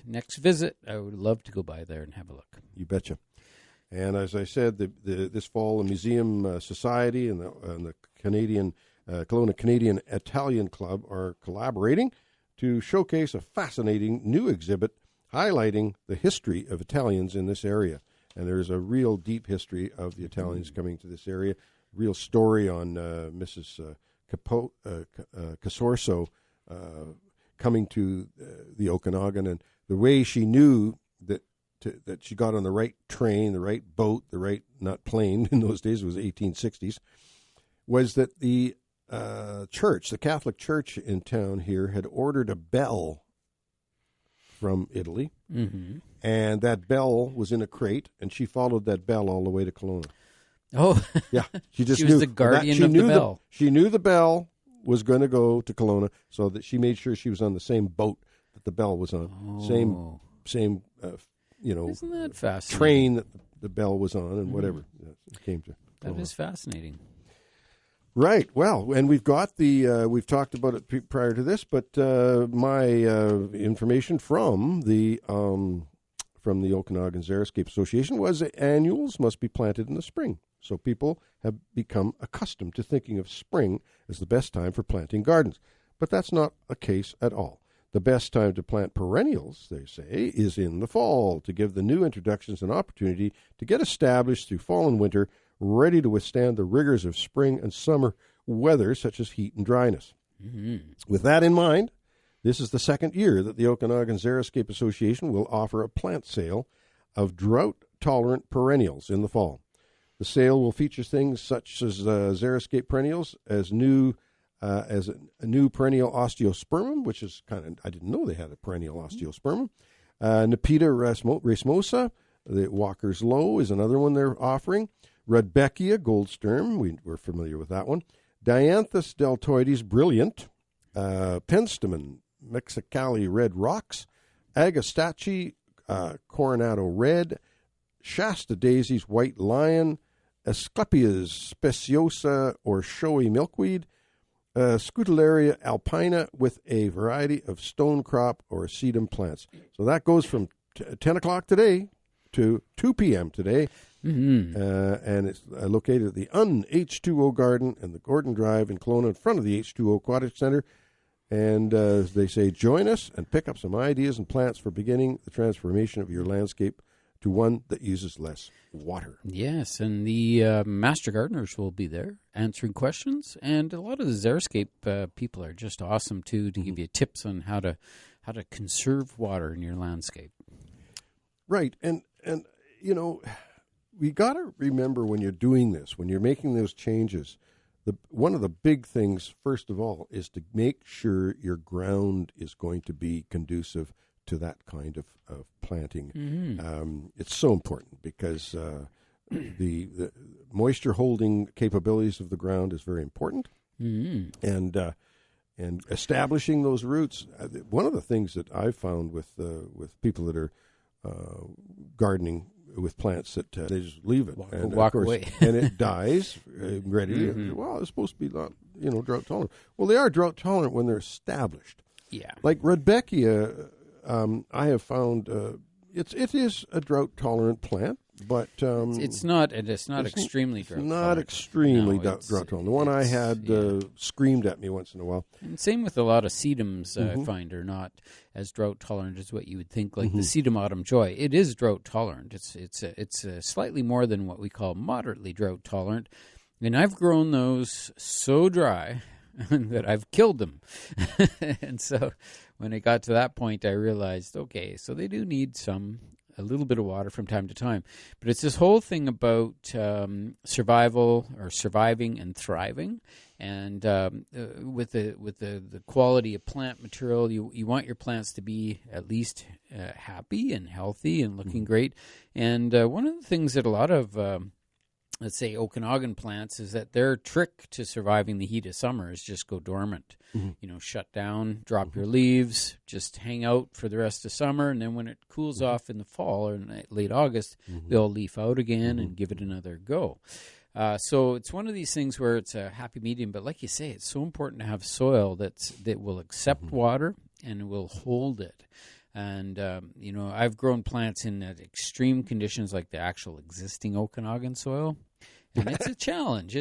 Next visit, I would love to go by there and have a look. You betcha. And as I said, this fall, the Museum Society and the Canadian Kelowna Canadian Italian Club are collaborating to showcase a fascinating new exhibit highlighting the history of Italians in this area. And there's a real deep history of the Italians coming to this area, real story on Mrs. Casorso coming to the Okanagan, and the way she knew that she got on the right train, the right boat, the right, not plane in those days, it was 1860s, was that the church, the Catholic Church in town here, had ordered a bell from Italy, and that bell was in a crate, and she followed that bell all the way to Kelowna. Oh, yeah, she just she knew was the guardian of the bell. She knew the bell was going to go to Kelowna, so that she made sure she was on the same boat that the bell was on, same Isn't that fascinating? train that the bell was on, and whatever it came to. That is fascinating. Right. Well, and we've got we've talked about it prior to this, but my information from the Okanagan Xeriscape Association was that annuals must be planted in the spring. So people have become accustomed to thinking of spring as the best time for planting gardens. But that's not the case at all. The best time to plant perennials, they say, is in the fall to give the new introductions an opportunity to get established through fall and winter, ready to withstand the rigors of spring and summer weather, such as heat and dryness. With that in mind, this is the second year that the Okanagan Xeriscape Association will offer a plant sale of drought-tolerant perennials in the fall. The sale will feature things such as Xeriscape perennials as a new perennial osteospermum, which is I didn't know they had a perennial osteospermum. Nepeta racemosa, the Walker's Low, is another one they're offering. Rudbeckia goldsturm, we're familiar with that one. Dianthus deltoides brilliant. Penstemon mexicali red rocks. Agastache coronado red. Shasta daisies white lion. Asclepias speciosa or showy milkweed. Scutellaria alpina with a variety of stone crop or sedum plants. So that goes from 10 o'clock today to 2 p.m. today. And it's located at the H2O Garden and the Gordon Drive in Kelowna in front of the H2O Aquatic Center. And they say, join us and pick up some ideas and plants for beginning the transformation of your landscape to one that uses less water. Yes, and the master gardeners will be there answering questions, and a lot of the Xeriscape people are just awesome too to give you tips on how to conserve water in your landscape. Right, and you know, we got to remember when you're doing this, when you're making those changes, one of the big things, first of all, is to make sure your ground is going to be conducive to that kind of planting. It's so important because the moisture holding capabilities of the ground is very important, and establishing those roots. One of the things that I've found with people that are gardening with plants that they just leave it and walk away, and it dies ready. Well, it's supposed to be not drought tolerant. Well, they are drought tolerant when they're established. Yeah, like Rudbeckia. I have found it is a drought-tolerant plant, but it's not extremely drought-tolerant. Not extremely drought-tolerant. The one I had screamed at me once in a while. And same with a lot of sedums, I find, are not as drought-tolerant as what you would think, like the sedum autumn joy. It is drought-tolerant. It's slightly more than what we call moderately drought-tolerant, and I've grown those so dry that I've killed them. And so when it got to that point, I realized, okay, so they do need some a little bit of water from time to time. But it's this whole thing about survival or surviving and thriving. And with the quality of plant material, you want your plants to be at least happy and healthy and looking great. And one of the things that a lot of let's say Okanagan plants is that their trick to surviving the heat of summer is just go dormant. Shut down, drop your leaves, just hang out for the rest of summer, and then when it cools off in the fall or in late August, they'll leaf out again and give it another go. So it's one of these things where it's a happy medium, but like you say, it's so important to have soil that will accept water and will hold it. And, I've grown plants in extreme conditions like the actual existing Okanagan soil. And it's a challenge.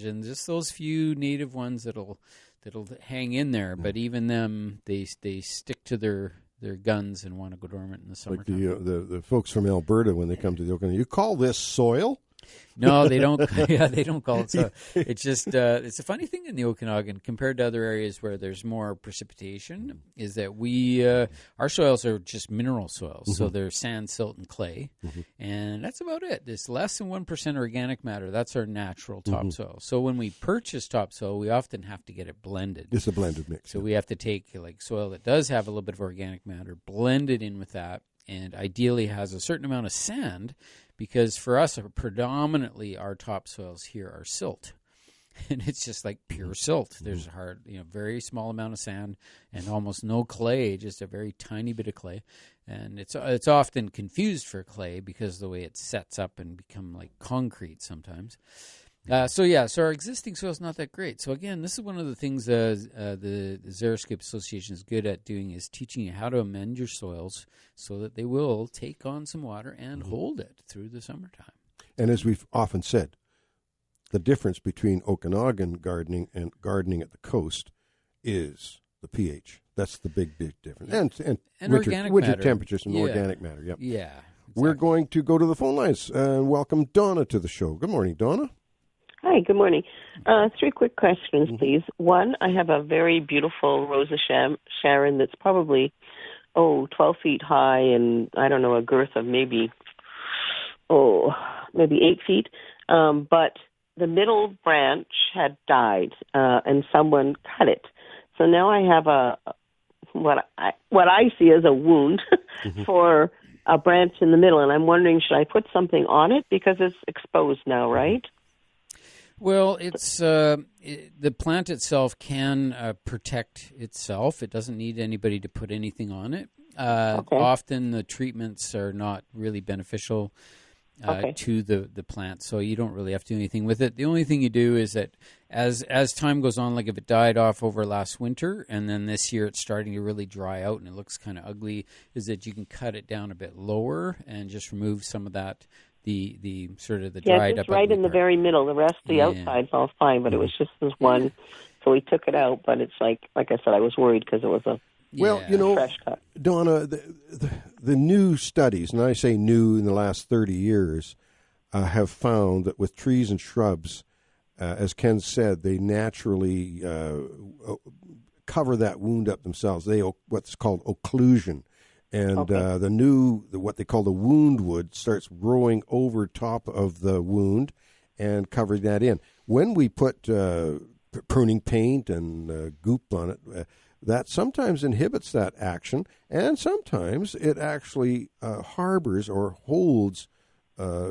And just those few native ones that'll hang in there. But even them, they stick to their guns and want to go dormant in the summertime. Like the folks from Alberta, when they come to the Okanagan, you call this soil? No, they don't. Yeah, they don't call it so. It's just it's a funny thing in the Okanagan compared to other areas where there's more precipitation. Is that our soils are just mineral soils, so they're sand, silt, and clay, and that's about it. There's less than 1% organic matter. That's our natural topsoil. So when we purchase topsoil, we often have to get it blended. It's a blended mix. So we have to take like soil that does have a little bit of organic matter, blend it in with that, and ideally has a certain amount of sand. Because for us, predominantly our topsoils here are silt, and it's just like pure silt. There's very small amount of sand and almost no clay, just a very tiny bit of clay, and it's often confused for clay because of the way it sets up and become like concrete sometimes. So our existing soil is not that great. So again, this is one of the things the Xeriscape Association is good at doing, is teaching you how to amend your soils so that they will take on some water and hold it through the summertime. And as we've often said, the difference between Okanagan gardening and gardening at the coast is the pH. That's the big difference. And winter temperatures and organic matter. Yep. Yeah. Exactly. We're going to go to the phone lines and welcome Donna to the show. Good morning, Donna. Hi, good morning. 3 quick questions, please. One, I have a very beautiful Rosa Sharon that's probably, 12 feet high and, I don't know, a girth of maybe 8 feet. But the middle branch had died, and someone cut it. So now I have what I see as a wound for a branch in the middle, and I'm wondering, should I put something on it? Because it's exposed now, right? Well, it's the plant itself can protect itself. It doesn't need anybody to put anything on it. Often the treatments are not really beneficial to the plant, so you don't really have to do anything with it. The only thing you do is that as time goes on, like if it died off over last winter and then this year it's starting to really dry out and it looks kind of ugly, is that you can cut it down a bit lower and just remove some of that. The sort of the dried up. Yeah, right in the very middle. The rest, the outside's all fine, but it was just this one. So we took it out, but it's like I said, I was worried because it was a fresh cut. Donna, the new studies, and I say new in the last 30 years, have found that with trees and shrubs, as Ken said, they naturally cover that wound up themselves. They what's called occlusion. And what they call the wound wood starts growing over top of the wound and covering that in. When we put pruning paint and goop on it, that sometimes inhibits that action, and sometimes it actually harbors or holds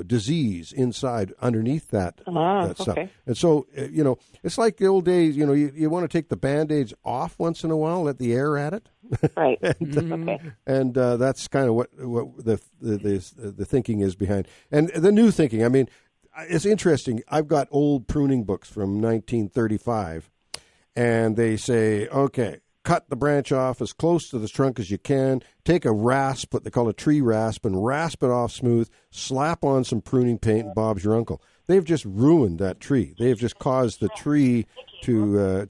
disease inside underneath that stuff. And so, it's like the old days, you want to take the Band-Aids off once in a while, let the air at it. Right. And that's kind of what the thinking is behind. And the new thinking, I mean, it's interesting. I've got old pruning books from 1935, and they say, okay, cut the branch off as close to the trunk as you can, take a rasp, what they call a tree rasp, and rasp it off smooth, slap on some pruning paint, and Bob's your uncle. They've just ruined that tree. They've just caused the tree to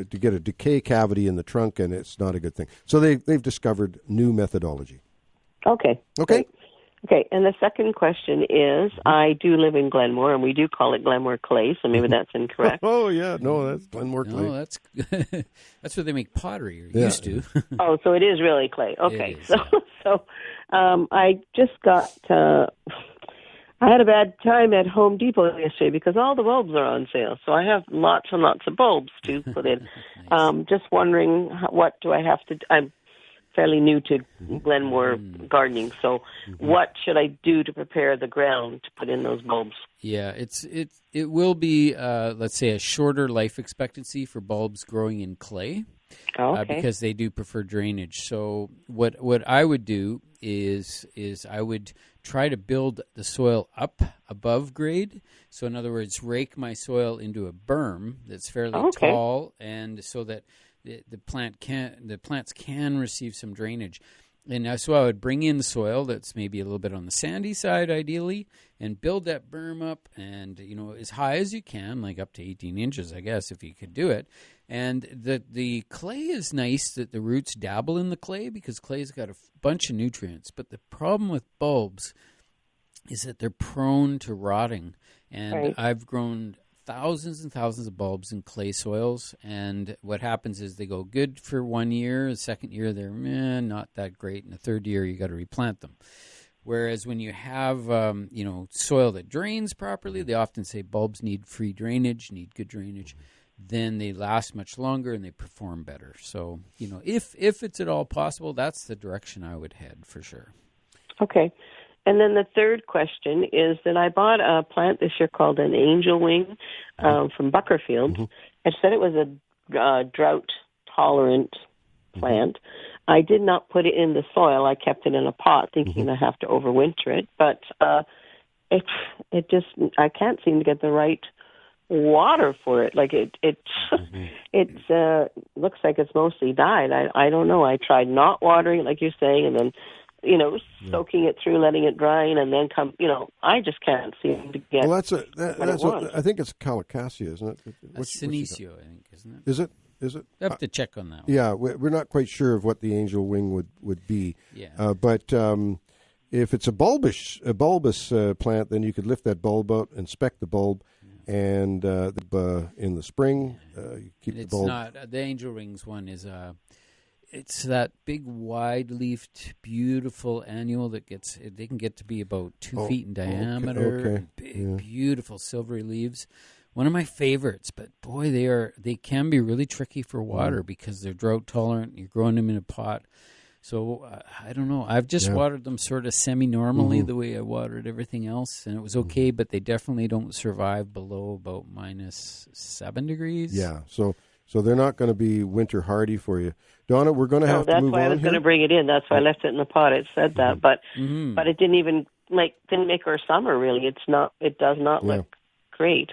get a decay cavity in the trunk, and it's not a good thing. So they've discovered new methodology. Okay. Okay. Okay, and the second question is, I do live in Glenmore, and we do call it Glenmore Clay, so maybe that's incorrect. Oh, yeah. No, that's Glenmore Clay. No, that's where they make pottery, or used to. Oh, so it is really clay. Okay, is, so I just got... I had a bad time at Home Depot yesterday because all the bulbs are on sale. So I have lots and lots of bulbs to put in. Nice. Just wondering, what do I have to... I'm fairly new to Glenmore gardening, so what should I do to prepare the ground to put in those bulbs? Yeah, it will be, let's say, a shorter life expectancy for bulbs growing in clay. Because they do prefer drainage. So what I would do is I would try to build the soil up above grade. So in other words, rake my soil into a berm that's fairly tall, and so that the plants can receive some drainage. And so I would bring in soil that's maybe a little bit on the sandy side, ideally, and build that berm up, and as high as you can, like up to 18 inches, I guess, if you could do it. And the clay is nice that the roots dabble in the clay, because clay's got a bunch of nutrients. But the problem with bulbs is that they're prone to rotting. And I've grown thousands and thousands of bulbs in clay soils, and what happens is they go good for 1 year. The second year they're not that great, and the third year you got to replant them. Whereas when you have soil that drains properly, they often say bulbs need free drainage, need good drainage. Then they last much longer and they perform better. So if it's at all possible, that's the direction I would head for sure. Okay. And then the third question is that I bought a plant this year called an angel wing from Buckerfield. I said it was a drought-tolerant plant. I did not put it in the soil. I kept it in a pot, thinking I have to overwinter it. But it just, I can't seem to get the right water for it. Like it looks like it's mostly died. I don't know. I tried not watering it, like you're saying, and then soaking it through, letting it dry, and then I just can't seem to get. Well, I think it's Calicasia, isn't it? Senecio, I think, isn't it? Is it? I have to check on that one. Yeah, we're not quite sure of what the angel wing would be. Yeah. But if it's a bulbous plant, then you could lift that bulb out, inspect the bulb, and in the spring, you keep the bulb. It's not the angel wings one is it's that big, wide-leafed, beautiful annual that they can get to be about 2 feet in diameter. Okay. Big, beautiful, silvery leaves. One of my favorites, but boy, they can be really tricky for water because they're drought tolerant. You're growing them in a pot. So I don't know. I've just watered them sort of semi-normally the way I watered everything else, and it was okay, but they definitely don't survive below about -7 degrees. Yeah, so they're not going to be winter hardy for you. Donna, we're going to have to move on. That's why I was going to bring it in. That's why I left it in the pot. It said that, but it didn't even didn't make our summer really. It does not look great.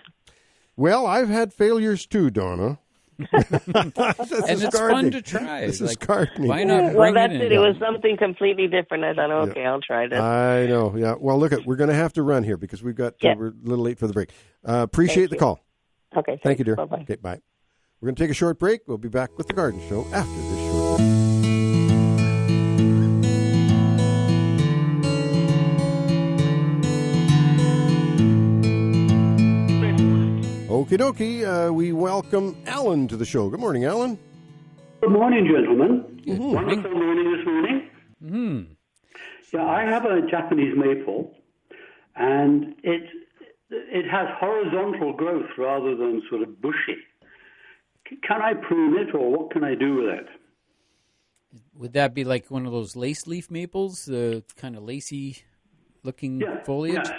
Well, I've had failures too, Donna. And it's fun to try. This is gardening. Why not bring it in? It was something completely different. I thought, I'll try this. I know, yeah. Well, look, we're going to have to run here because we're a little late for the break. Appreciate the call. Okay. Thank you, dear. Bye-bye. Okay, bye. We're going to take a short break. We'll be back with the Garden Show after this short break. Okie dokie. We welcome Alan to the show. Good morning, Alan. Good morning, gentlemen. Mm-hmm. Wonderful morning this morning. Mm-hmm. Yeah, I have a Japanese maple, and it has horizontal growth rather than sort of bushy. Can I prune it, or what can I do with it? Would that be like one of those lace leaf maples, the kind of lacy-looking foliage? Yes.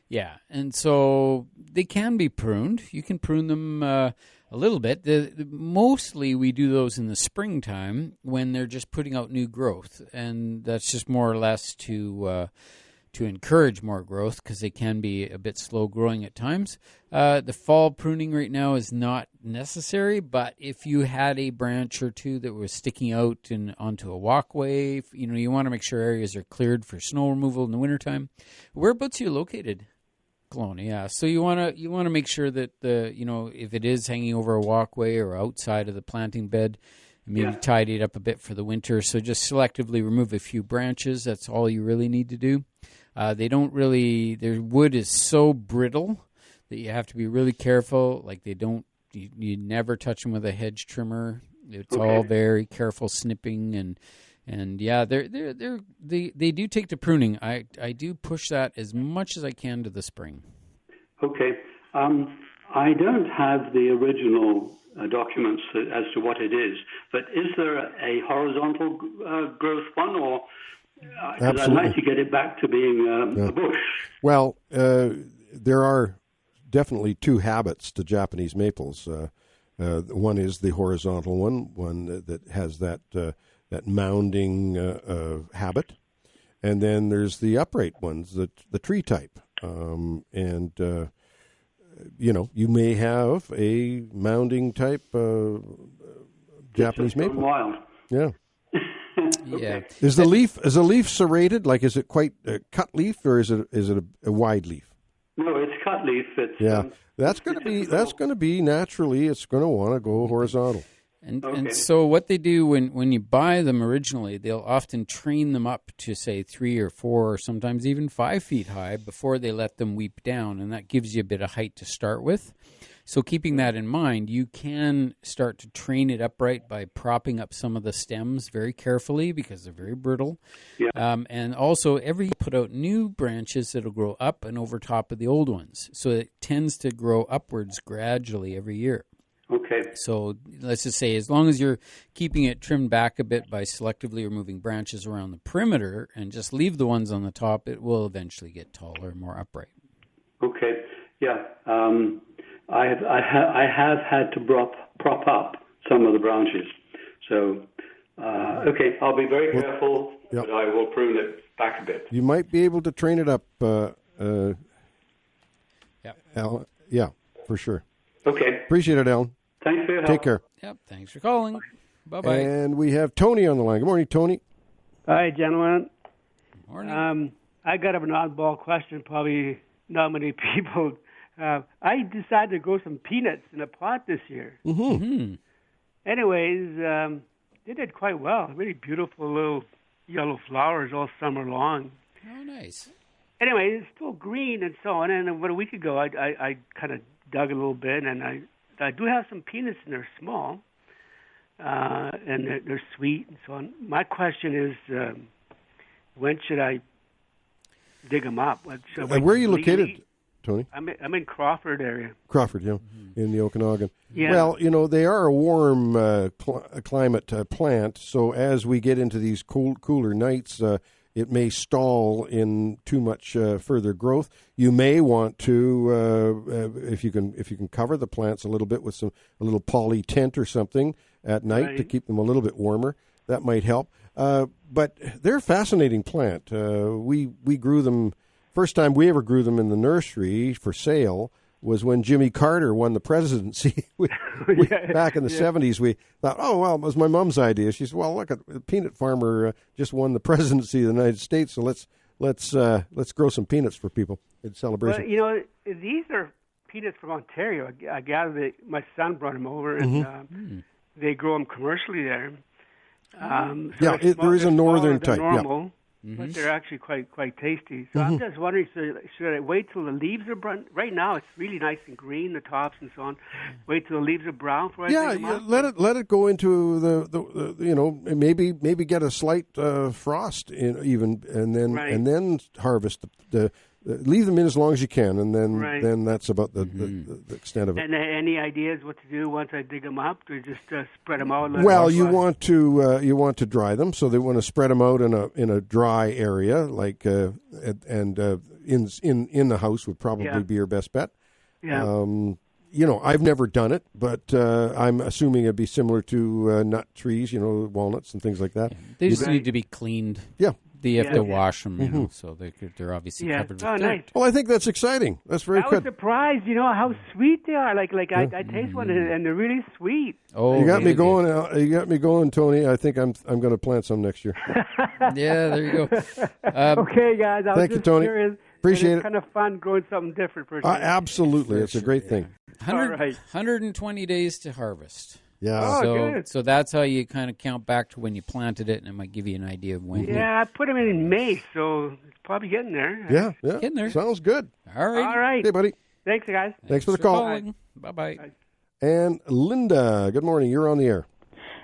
Yeah, and so they can be pruned. You can prune them a little bit. Mostly we do those in the springtime when they're just putting out new growth, and that's just more or less to encourage more growth because they can be a bit slow growing at times. The fall pruning right now is not necessary, but if you had a branch or two that was sticking out onto a walkway, you want to make sure areas are cleared for snow removal in the wintertime. Whereabouts are you located? Kelowna, yeah. So you want to make sure that if it is hanging over a walkway or outside of the planting bed, maybe tidy it up a bit for the winter. So just selectively remove a few branches. That's all you really need to do. They don't really, their wood is so brittle that you have to be really careful. Like you never touch them with a hedge trimmer. It's all very careful snipping and yeah, they do take to pruning. I do push that as much as I can to the spring. Okay. I don't have the original documents as to what it is, but is there a horizontal growth one, or because I'd like to get it back to being a bush? Well, there are definitely two habits to Japanese maples. One is the horizontal one that has that mounding habit, and then there's the upright ones, the tree type, you may have a mounding type Japanese maple. Wild. Yeah. Yeah. Is the leaf serrated? Like, is it quite a cut leaf, or is it a wide leaf? No, it's cut leaf. That's going to be naturally. It's going to want to go horizontal. And so what they do when you buy them originally, they'll often train them up to, say, 3 or 4 or sometimes even 5 feet high before they let them weep down, and that gives you a bit of height to start with. So keeping that in mind, you can start to train it upright by propping up some of the stems very carefully because they're very brittle. Yeah. And also, every year put out new branches that'll grow up and over top of the old ones. So it tends to grow upwards gradually every year. Okay. So let's just say as long as you're keeping it trimmed back a bit by selectively removing branches around the perimeter and just leave the ones on the top, it will eventually get taller and more upright. Okay. Yeah. I have had to prop up some of the branches. So, okay, I'll be very careful, but I will prune it back a bit. You might be able to train it up. Alan. Yeah, for sure. Okay. Appreciate it, Alan. Thanks for your help. Take care. Yep. Thanks for calling. Bye-bye. And we have Tony on the line. Good morning, Tony. Hi, gentlemen. Morning. I got an oddball question. Probably not many people. I decided to grow some peanuts in a pot this year. Mm-hmm. Anyways, they did quite well. Really beautiful little yellow flowers all summer long. Oh, nice. Anyway, it's still green and so on. And about a week ago, I kind of dug a little bit, and I do have some peanuts, and they're small, and they're sweet and so on. My question is, when should I dig them up? Where are you located, Tony? I'm in Crawford area. Crawford, yeah, in the Okanagan. Yeah. Well, they are a warm climate plant, so as we get into these cooler nights, it may stall in too much further growth. You may want to, if you can cover the plants a little bit with a little poly tent or something at night to keep them a little bit warmer. That might help. But they're a fascinating plant. We grew them. First time we ever grew them in the nursery for sale was when Jimmy Carter won the presidency. Back in the 70s, we thought, oh, well, it was my mom's idea. She said, well, look, a peanut farmer just won the presidency of the United States, so let's grow some peanuts for people in celebration. Well, these are peanuts from Ontario. I gather that my son brought them over, and they grow them commercially there. There is a northern type. Normal, but they're actually quite tasty. So I'm just wondering, should I wait till the leaves are brown? Right now, it's really nice and green, the tops and so on. Wait till the leaves are brown before I take them off? Let it go into the maybe get a slight frost in, and then harvest the leave them in as long as you can, and then that's about the extent of it. And any ideas what to do once I dig them up, or just spread them out? Well, you want to dry them, so they want to spread them out in a dry area, like in the house would probably be your best bet. Yeah. I've never done it, but I'm assuming it'd be similar to nut trees, walnuts and things like that. Yeah. They just need to be cleaned. Yeah. You have to wash them, so they're obviously covered with dirt. Nice. Well, I think that's exciting. That's very good. I was surprised, how sweet they are. Like I taste one, and they're really sweet. Oh, you got me going. You got me going, Tony. I think I'm going to plant some next year. Yeah, there you go. Okay, guys. Thank you, Tony. Curious. Appreciate it. It's kind of fun growing something different for absolutely, it's a great thing. 120 days to harvest. Yeah. So that's how you kind of count back to when you planted it, and it might give you an idea of when. Yeah, I put them in May, so it's probably getting there. Yeah. Getting there. Sounds good. All right. All right. Hey, buddy. Thanks, guys. Thanks for the call. Bye-bye. Bye. And Linda, good morning. You're on the air.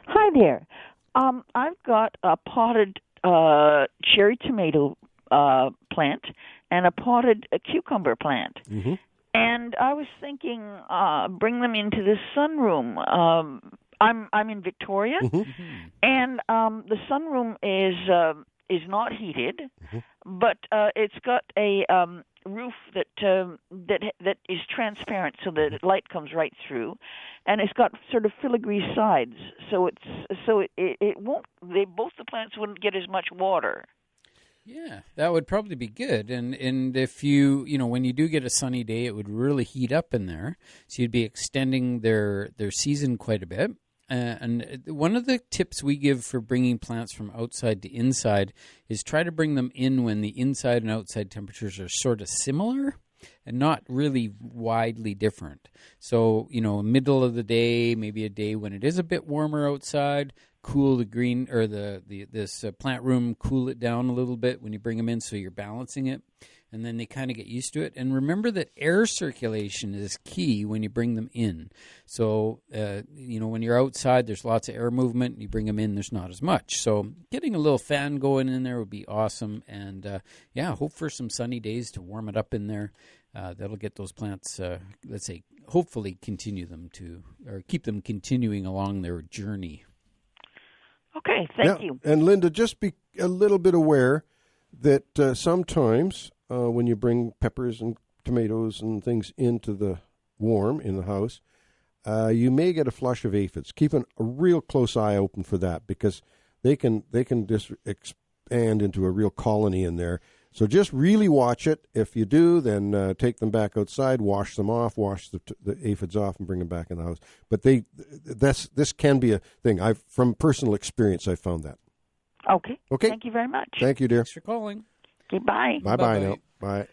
Hi there. I've got a potted cherry tomato plant and a potted cucumber plant. Mm-hmm. And I was thinking, bring them into the sunroom. I'm in Victoria, and the sunroom is not heated, but it's got a roof that is transparent, so that light comes right through, and it's got sort of filigree sides, so it won't. Both the plants wouldn't get as much water. Yeah, that would probably be good. And if you when you do get a sunny day, it would really heat up in there. So you'd be extending their season quite a bit. And one of the tips we give for bringing plants from outside to inside is try to bring them in when the inside and outside temperatures are sort of similar and not really widely different. So, middle of the day, maybe a day when it is a bit warmer outside, cool the green or this plant room, cool it down a little bit when you bring them in, so you're balancing it, and then they kind of get used to it. And remember that air circulation is key when you bring them in. So when you're outside, there's lots of air movement. You bring them in, there's not as much. So getting a little fan going in there would be awesome. And hope for some sunny days to warm it up in there. That'll get those plants, let's say, hopefully keep them continuing along their journey. Okay, thank you. And Linda, just be a little bit aware that sometimes when you bring peppers and tomatoes and things into the warm in the house, you may get a flush of aphids. Keep a real close eye open for that, because they can just expand into a real colony in there. So just really watch it. If you do, then take them back outside, wash them off, wash the aphids off, and bring them back in the house. But this can be a thing. From personal experience, I found that. Okay. Thank you very much. Thank you, dear. Thanks for calling. Okay, bye. Bye-bye now. Bye.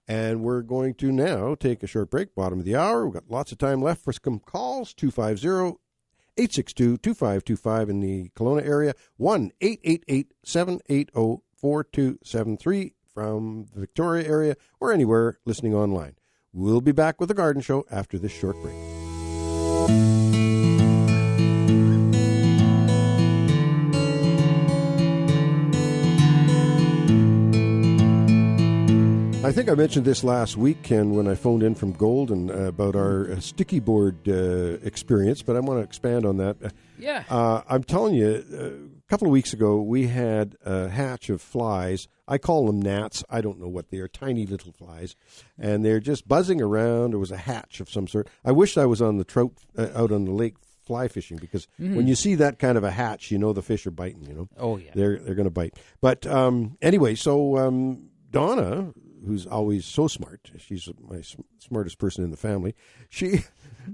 And we're going to now take a short break, bottom of the hour. We've got lots of time left for some calls, 250-862-2525 in the Kelowna area, 1-888-780-4273 from the Victoria area, or anywhere listening online. We'll be back with The Garden Show after this short break. I think I mentioned this last week, Ken, when I phoned in from Golden about our sticky board experience, but I want to expand on that. Yeah. I'm telling you, a couple of weeks ago, we had a hatch of flies. I call them gnats. I don't know what they are, tiny little flies. And they're just buzzing around. There was a hatch of some sort. I wish I was on the trout, out on the lake fly fishing, because when you see that kind of a hatch, the fish are biting, Oh, yeah. They're going to bite. But anyway, so Donna, who's always so smart, she's my smartest person in the family, she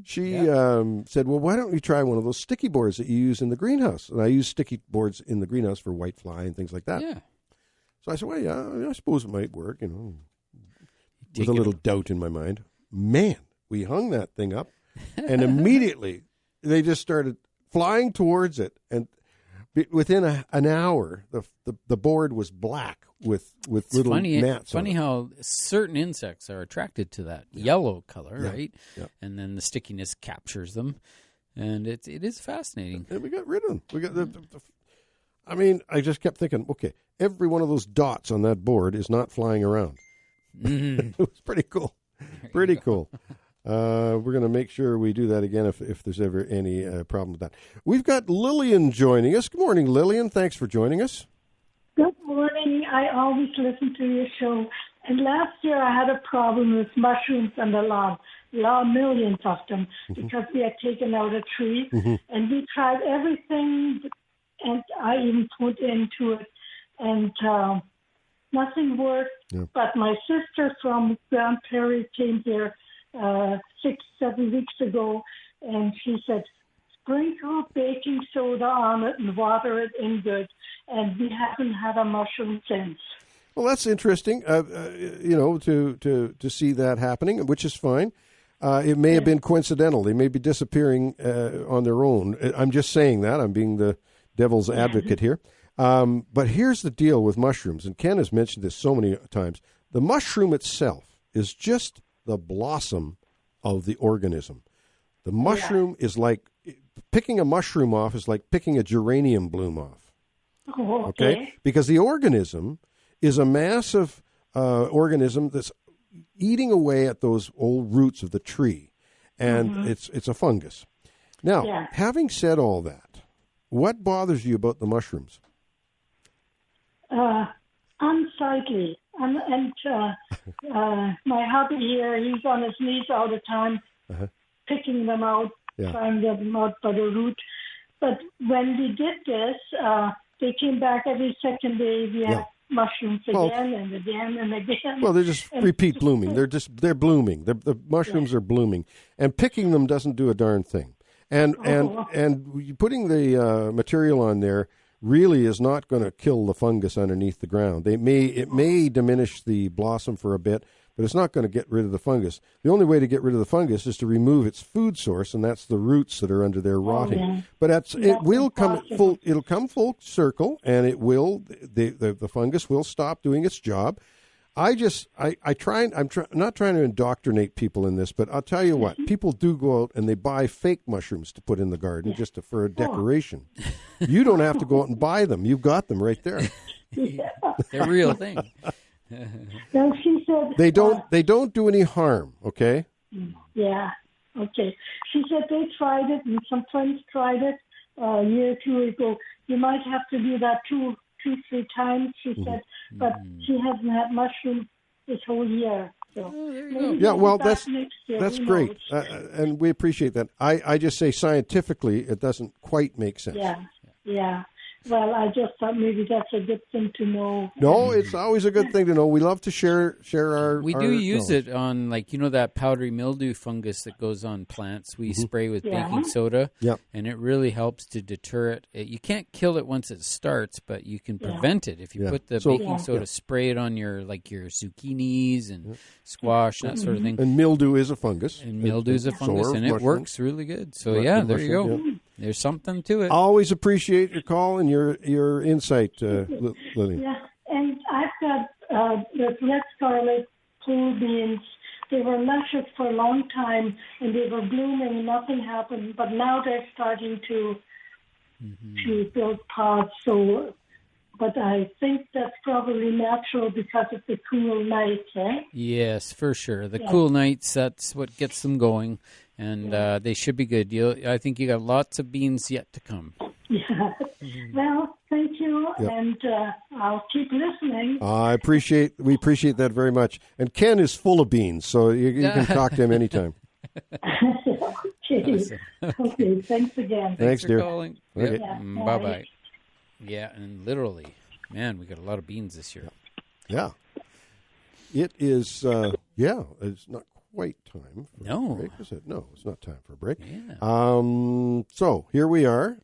said, well, why don't we try one of those sticky boards that you use in the greenhouse? And I use sticky boards in the greenhouse for white fly and things like that. Yeah. So I said, well, yeah, I suppose it might work, with a little doubt in my mind. Man, we hung that thing up, and immediately they just started flying towards it, and within an hour, the board was black with little gnats. Funny how certain insects are attracted to that yellow color, right? Yeah. And then the stickiness captures them, and it is fascinating. And we got rid of them. We got I just kept thinking, okay, every one of those dots on that board is not flying around. Mm-hmm. It was pretty cool. Pretty cool. We're going to make sure we do that again if there's ever any problem with that. We've got Lillian joining us. Good morning, Lillian. Thanks for joining us. Good morning. I always listen to your show. And last year I had a problem with mushrooms on the lawn, millions of them, because we had taken out a tree. And we tried everything, and I even put into it, and nothing worked. Yeah. But my sister from Grand Prairie came here 6-7 weeks ago, and she said, sprinkle baking soda on it and water it in good, and we haven't had a mushroom since. Well, that's interesting, to see that happening, which is fine. It may have been coincidental. They may be disappearing on their own. I'm just saying that. I'm being the devil's advocate here. But here's the deal with mushrooms, and Ken has mentioned this so many times. The mushroom itself is just the blossom of the organism. The mushroom is like, picking a mushroom off is like picking a geranium bloom off. Oh, okay. Because the organism is a massive organism that's eating away at those old roots of the tree, and it's a fungus. Now, having said all that, what bothers you about the mushrooms? Unsightly. And my hubby here, he's on his knees all the time, picking them out, trying to get them out by the root. But when we did this, they came back every second day. We had mushrooms again and again and again. Well, they're just repeat blooming. They're blooming. The mushrooms are blooming, and picking them doesn't do a darn thing. And putting the material on there really is not going to kill the fungus underneath the ground. It may diminish the blossom for a bit, but it's not going to get rid of the fungus. The only way to get rid of the fungus is to remove its food source, and that's the roots that are under there rotting. But it will come full. It'll come full circle, and it will. The fungus will stop doing its job. I'm not trying to indoctrinate people in this, but I'll tell you what, people do go out and they buy fake mushrooms to put in the garden just for a decoration. You don't have to go out and buy them. You've got them right there. They're a real thing. Well, she said they don't do any harm, okay? Yeah, okay. She said they tried it, and some friends tried it a year or two ago. You might have to do that 2-3 times, she said, but she hasn't had mushrooms this whole year. So yeah, well, that's great, and we appreciate that. I just say scientifically, it doesn't quite make sense. Yeah. Well, I just thought maybe that's a good thing to know. No, it's always a good thing to know. We love to share our. We do use it on, like, that powdery mildew fungus that goes on plants. We spray with baking soda, and it really helps to deter it. You can't kill it once it starts, but you can prevent it if you put the baking soda. Spray it on your zucchinis and squash, that sort of thing. And mildew is a fungus. And mildew is a fungus, and it works really good. So there you go. Yeah. There's something to it. Always appreciate your call and your insight, Lillian. Yeah, and I've got the red scarlet pool beans. They were luscious for a long time, and they were blooming. Nothing happened, but now they're starting to build pods. So, but I think that's probably natural because of the cool nights, eh? Yes, for sure. The cool nights, that's what gets them going. And they should be good. I think you got lots of beans yet to come. Yeah. Well, thank you, and I'll keep listening. We appreciate that very much. And Ken is full of beans, so you can talk to him anytime. Okay. Awesome. Okay. Thanks again. Thanks, for dear. calling. Okay. Yeah, bye-bye. Yeah, and literally, man, we got a lot of beans this year. Yeah. It is, it's not quite time for a break, is it? No, it's not time for a break. Yeah. So here we are.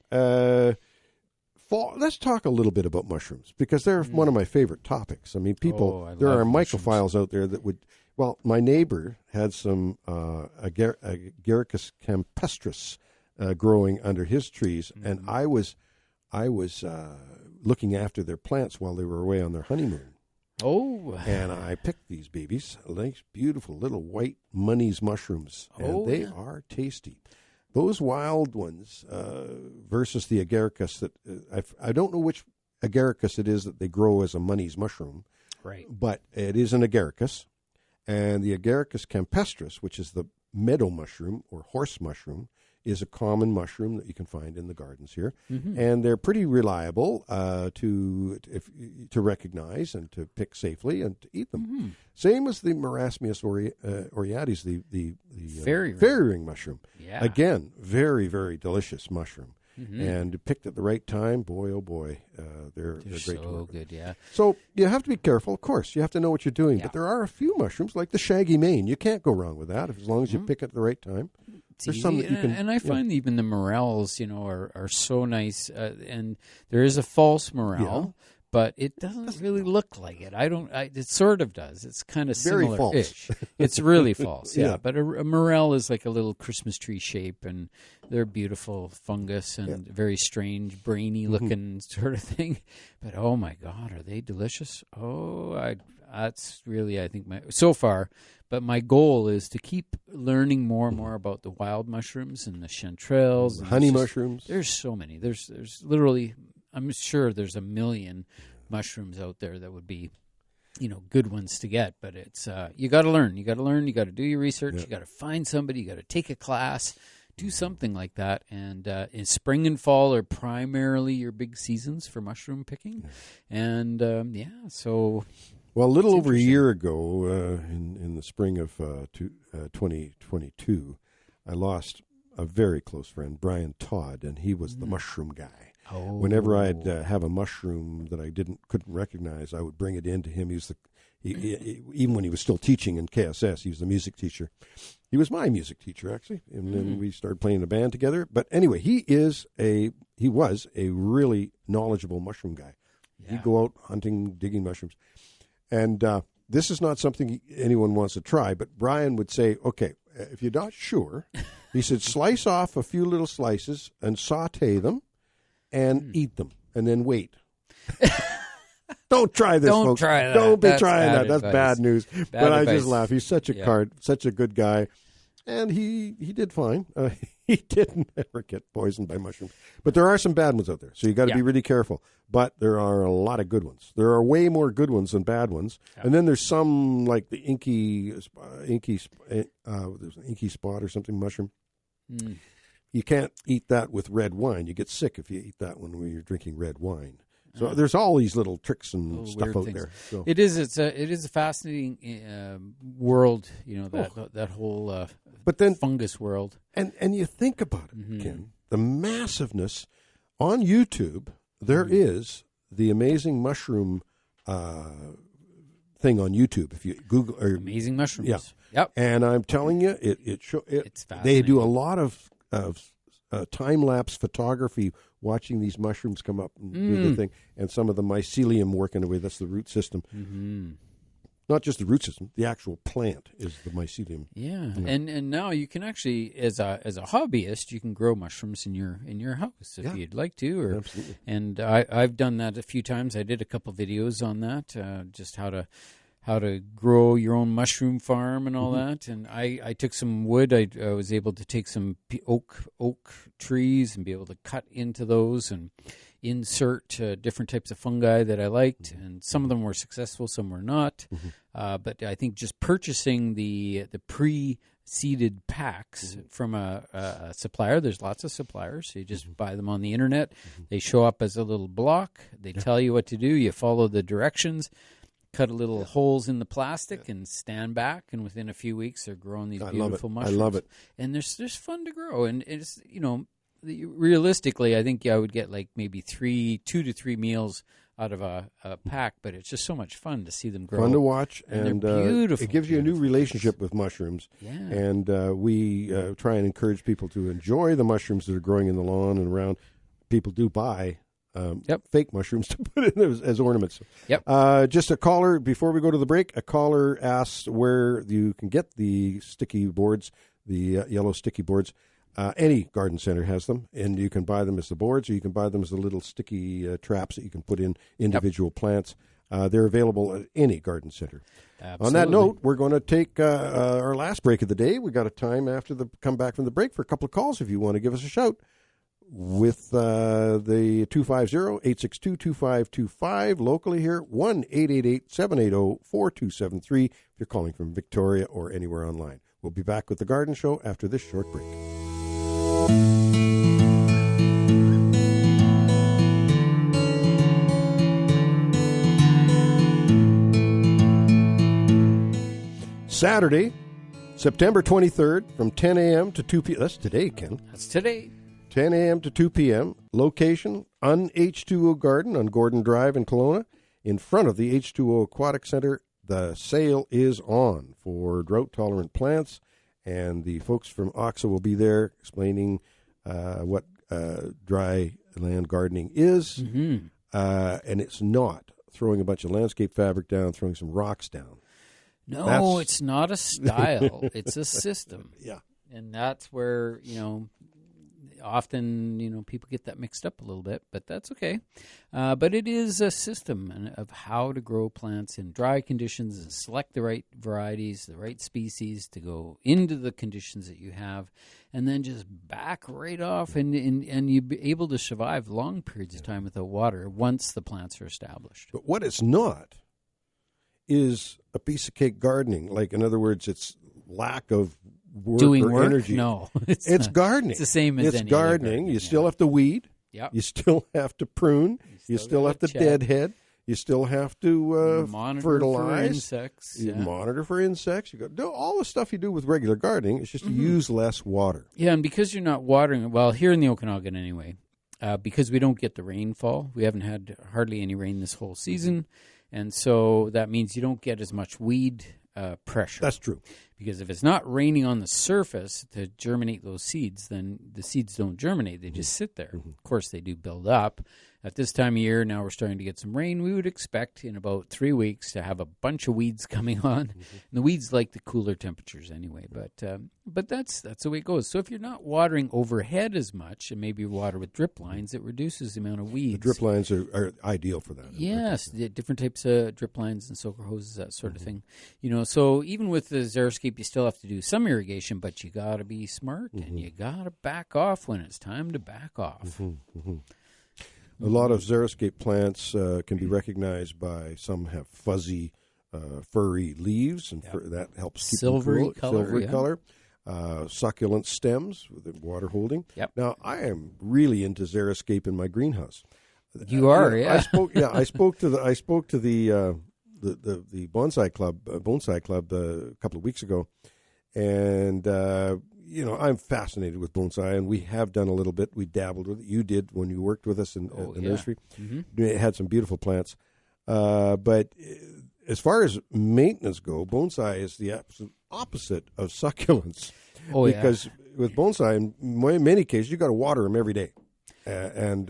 Fall. Let's talk a little bit about mushrooms, because they're one of my favorite topics. I mean, there are mycophiles out there that would. Well, my neighbor had some Agaricus campestris growing under his trees, and I was looking after their plants while they were away on their honeymoon. Oh. And I picked these babies, nice, beautiful little white Money's mushrooms, and they are tasty. Those wild ones versus the Agaricus that I don't know which Agaricus it is that they grow as a Money's mushroom, right? But it is an Agaricus, and the Agaricus campestris, which is the meadow mushroom or horse mushroom, is a common mushroom that you can find in the gardens here, and they're pretty reliable to recognize and to pick safely and to eat them. Same as the Marasmius aureatus, the fairy ring mushroom. Yeah. Again, very, very delicious mushroom. And picked at the right time, boy, oh boy, they're great so to work good, with. So you have to be careful, of course. You have to know what you're doing. But there are a few mushrooms, like the shaggy mane. You can't go wrong with that as long as you pick at the right time. There's some that you can, and I find even the morels, are so nice. And there is a false morel, but it doesn't really look like it. It sort of does. It's kind of Very similar-ish. false. It's really false, Yeah. But a morel is like a little Christmas tree shape, and they're beautiful fungus and very strange, brainy-looking sort of thing. But, oh, my God, are they delicious? Oh, that's really, I think, so far. But my goal is to keep learning more and more about the wild mushrooms and the chanterelles. And honey mushrooms. There's so many. There's literally, I'm sure there's a million mushrooms out there that would be, good ones to get. But it's you got to learn. You got to do your research. You got to find somebody. You got to take a class. Do something like that. And in spring and fall are primarily your big seasons for mushroom picking. And so. Well, a little over a year ago, in the spring of 2022, I lost a very close friend, Brian Todd, and he was the mushroom guy. Oh. Whenever I'd have a mushroom that I couldn't recognize, I would bring it into him. Even when he was still teaching in KSS, he was the music teacher. He was my music teacher, actually, and then we started playing a band together. But anyway, he was a really knowledgeable mushroom guy. Yeah. He'd go out hunting, digging mushrooms. And this is not something anyone wants to try, but Brian would say, okay, if you're not sure, he said, slice off a few little slices and saute them and eat them, and then wait. Don't try this, Don't folks. try that. Don't be That's trying that. bad That's bad news. Bad but advice. I just laugh. He's such a good guy. And he did fine. He didn't ever get poisoned by mushrooms. But there are some bad ones out there, so you got to be really careful. But there are a lot of good ones. There are way more good ones than bad ones. Yeah. And then there's some like the inky spot or something mushroom. Mm. You can't eat that with red wine. You get sick if you eat that one when you're drinking red wine. So there's all these little tricks and stuff out there. So. It is a fascinating world, that whole but then, fungus world. And you think about it, Ken, the massiveness on YouTube. There is the amazing mushroom thing on YouTube. If you Google amazing mushrooms, yeah, yep. And I'm telling you, it's fascinating. They do a lot of time lapse photography, watching these mushrooms come up and do the thing, and some of the mycelium working away. That's the root system. Mm-hmm. Not just the root system; the actual plant is the mycelium. Yeah, and now you can actually, as a hobbyist, you can grow mushrooms in your house if you'd like to. Absolutely. And I've done that a few times. I did a couple videos on that, just how to grow your own mushroom farm and all that. And I took some wood. I was able to take some oak trees and be able to cut into those and insert different types of fungi that I liked. And some of them were successful, some were not. But I think just purchasing the pre-seeded packs from a supplier, there's lots of suppliers. So you just buy them on the internet. They show up as a little block. They tell you what to do. You follow the directions. Cut a little holes in the plastic and stand back, and within a few weeks they're growing these beautiful mushrooms. I love it. And they're fun to grow, and it's realistically, I think I would get like maybe 2 to 3 meals out of a pack, but it's just so much fun to see them grow. Fun to watch, and they're beautiful. It gives you a new relationship with mushrooms. Yeah. And we try and encourage people to enjoy the mushrooms that are growing in the lawn and around. People do buy fake mushrooms to put in as ornaments. Yep. Just a caller, before we go to the break, a caller asked where you can get the sticky boards, the yellow sticky boards. Any garden center has them, and you can buy them as the boards, or you can buy them as the little sticky traps that you can put in individual plants. They're available at any garden center. Absolutely. On that note, we're going to take our last break of the day. We got a time after come back from the break for a couple of calls if you want to give us a shout. With the 250-862-2525, locally here, 1-888-780-4273 if you're calling from Victoria or anywhere online. We'll be back with The Garden Show after this short break. Saturday, September 23rd from 10 a.m. to 2 p.m. That's today, Ken. That's today. 10 a.m. to 2 p.m. Location, H2O Garden on Gordon Drive in Kelowna, in front of the H2O Aquatic Center. The sale is on for drought-tolerant plants, and the folks from OXA will be there explaining what dry land gardening is. and it's not throwing a bunch of landscape fabric down, throwing some rocks down. No, it's not a style. It's a system. Yeah. And that's where, often, people get that mixed up a little bit, but that's okay. But it is a system of how to grow plants in dry conditions and select the right varieties, the right species to go into the conditions that you have, and then just back right off, and you'll be able to survive long periods of time without water once the plants are established. But what it's not is a piece of cake gardening. Like, in other words, it's lack of doing or work? energy. No. It's gardening. It's the same as it's gardening. You still have to weed. Yep. You still have to prune. You still have to deadhead. You still have to fertilize. For insects. You monitor for insects. You got do all the stuff you do with regular gardening. It's just to use less water. Yeah, and because you're not watering, well, here in the Okanagan anyway, because we don't get the rainfall, we haven't had hardly any rain this whole season, and so that means you don't get as much weed pressure. That's true. Because if it's not raining on the surface to germinate those seeds, then the seeds don't germinate. They just sit there. Of course, they do build up. At this time of year, now we're starting to get some rain. We would expect in about 3 weeks to have a bunch of weeds coming on. And the weeds like the cooler temperatures anyway. But that's the way it goes. So if you're not watering overhead as much, and maybe you water with drip lines, it reduces the amount of weeds. The drip lines are ideal for that. Yes, different types of drip lines and soaker hoses, that sort of thing. So even with the xeriscape, you still have to do some irrigation, but you got to be smart and you got to back off when it's time to back off. A lot of xeriscape plants can be recognized by some have fuzzy, furry leaves, and that helps keep silvery them cool. Silvery color. Succulent stems with the water holding. Yep. Now, I am really into xeriscape in my greenhouse. You are, yeah. I spoke to the bonsai club a couple of weeks ago, and I'm fascinated with bonsai, and we have done a little bit. We dabbled with it. You did when you worked with us in the nursery. It had some beautiful plants, but as far as maintenance go, bonsai is the absolute opposite of succulents. Because with bonsai, in many cases, you got to water them every day. And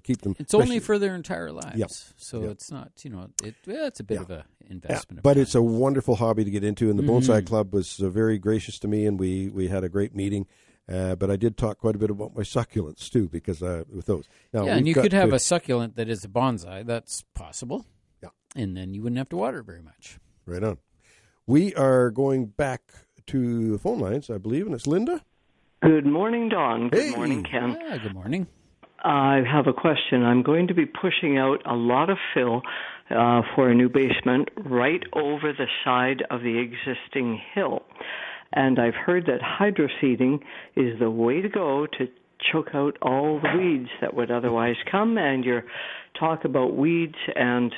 keep them. It's only for their entire lives, so it's not. It's a bit of a investment. But it's a wonderful hobby to get into, and the Bonsai Club was very gracious to me, and we had a great meeting. But I did talk quite a bit about my succulents too, because with those. Now, and you could have a succulent that is a bonsai. That's possible. Yeah, and then you wouldn't have to water it very much. Right on. We are going back to the phone lines, I believe, and it's Linda. Good morning, Don. Good morning, Ken. Yeah, good morning. I have a question. I'm going to be pushing out a lot of fill for a new basement right over the side of the existing hill. And I've heard that hydroseeding is the way to go to choke out all the weeds that would otherwise come. And your talk about weeds and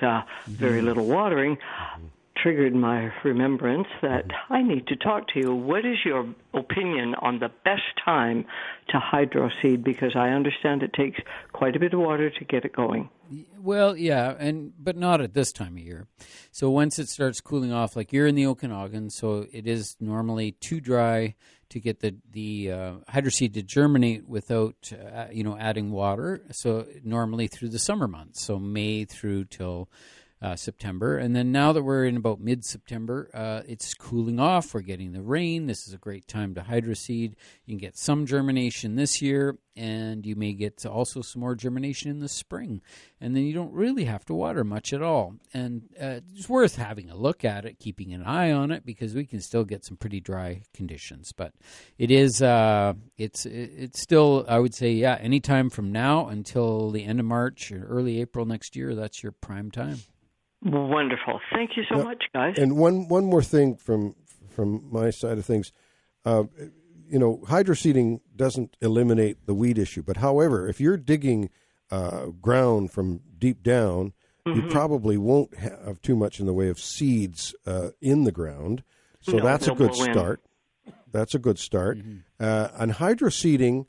very little watering triggered my remembrance that I need to talk to you. What is your opinion on the best time to hydroseed? Because I understand it takes quite a bit of water to get it going. Well, yeah, but not at this time of year. So once it starts cooling off, like you're in the Okanagan, so it is normally too dry to get the hydroseed to germinate without adding water. So normally through the summer months, so May through till September. And then now that we're in about mid-September, it's cooling off. We're getting the rain. This is a great time to hydroseed. You can get some germination this year, and you may get also some more germination in the spring. And then you don't really have to water much at all. And it's worth having a look at it, keeping an eye on it, because we can still get some pretty dry conditions. But it is, it's still, I would say, anytime from now until the end of March or early April next year, that's your prime time. Wonderful. Thank you so much, guys. And one more thing from my side of things. Hydroseeding doesn't eliminate the weed issue. But however, if you're digging ground from deep down, you probably won't have too much in the way of seeds in the ground. So that's a good start. That's a good start. On hydroseeding,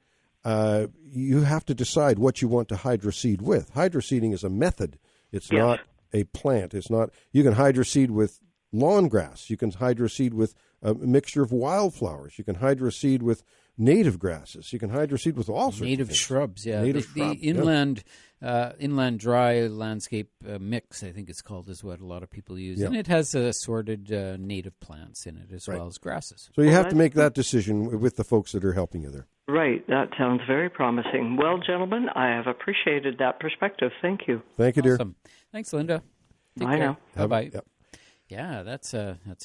you have to decide what you want to hydroseed with. Hydroseeding is a method. It's not a plant. It's not. You can hydroseed with lawn grass. You can hydroseed with a mixture of wildflowers. You can hydroseed with native grasses. You can hydroseed with all sorts native of things. shrubs. Yeah, Native the shrub, inland dry landscape mix, I think it's called, is what a lot of people use, and it has assorted native plants in it as well as grasses. So you have to make that decision with the folks that are helping you there. Right. That sounds very promising. Well, gentlemen, I have appreciated that perspective. Thank you. Thank you, dear. Awesome. Thanks, Linda. Take Bye care. now. Bye-bye. Yep. Yeah, that's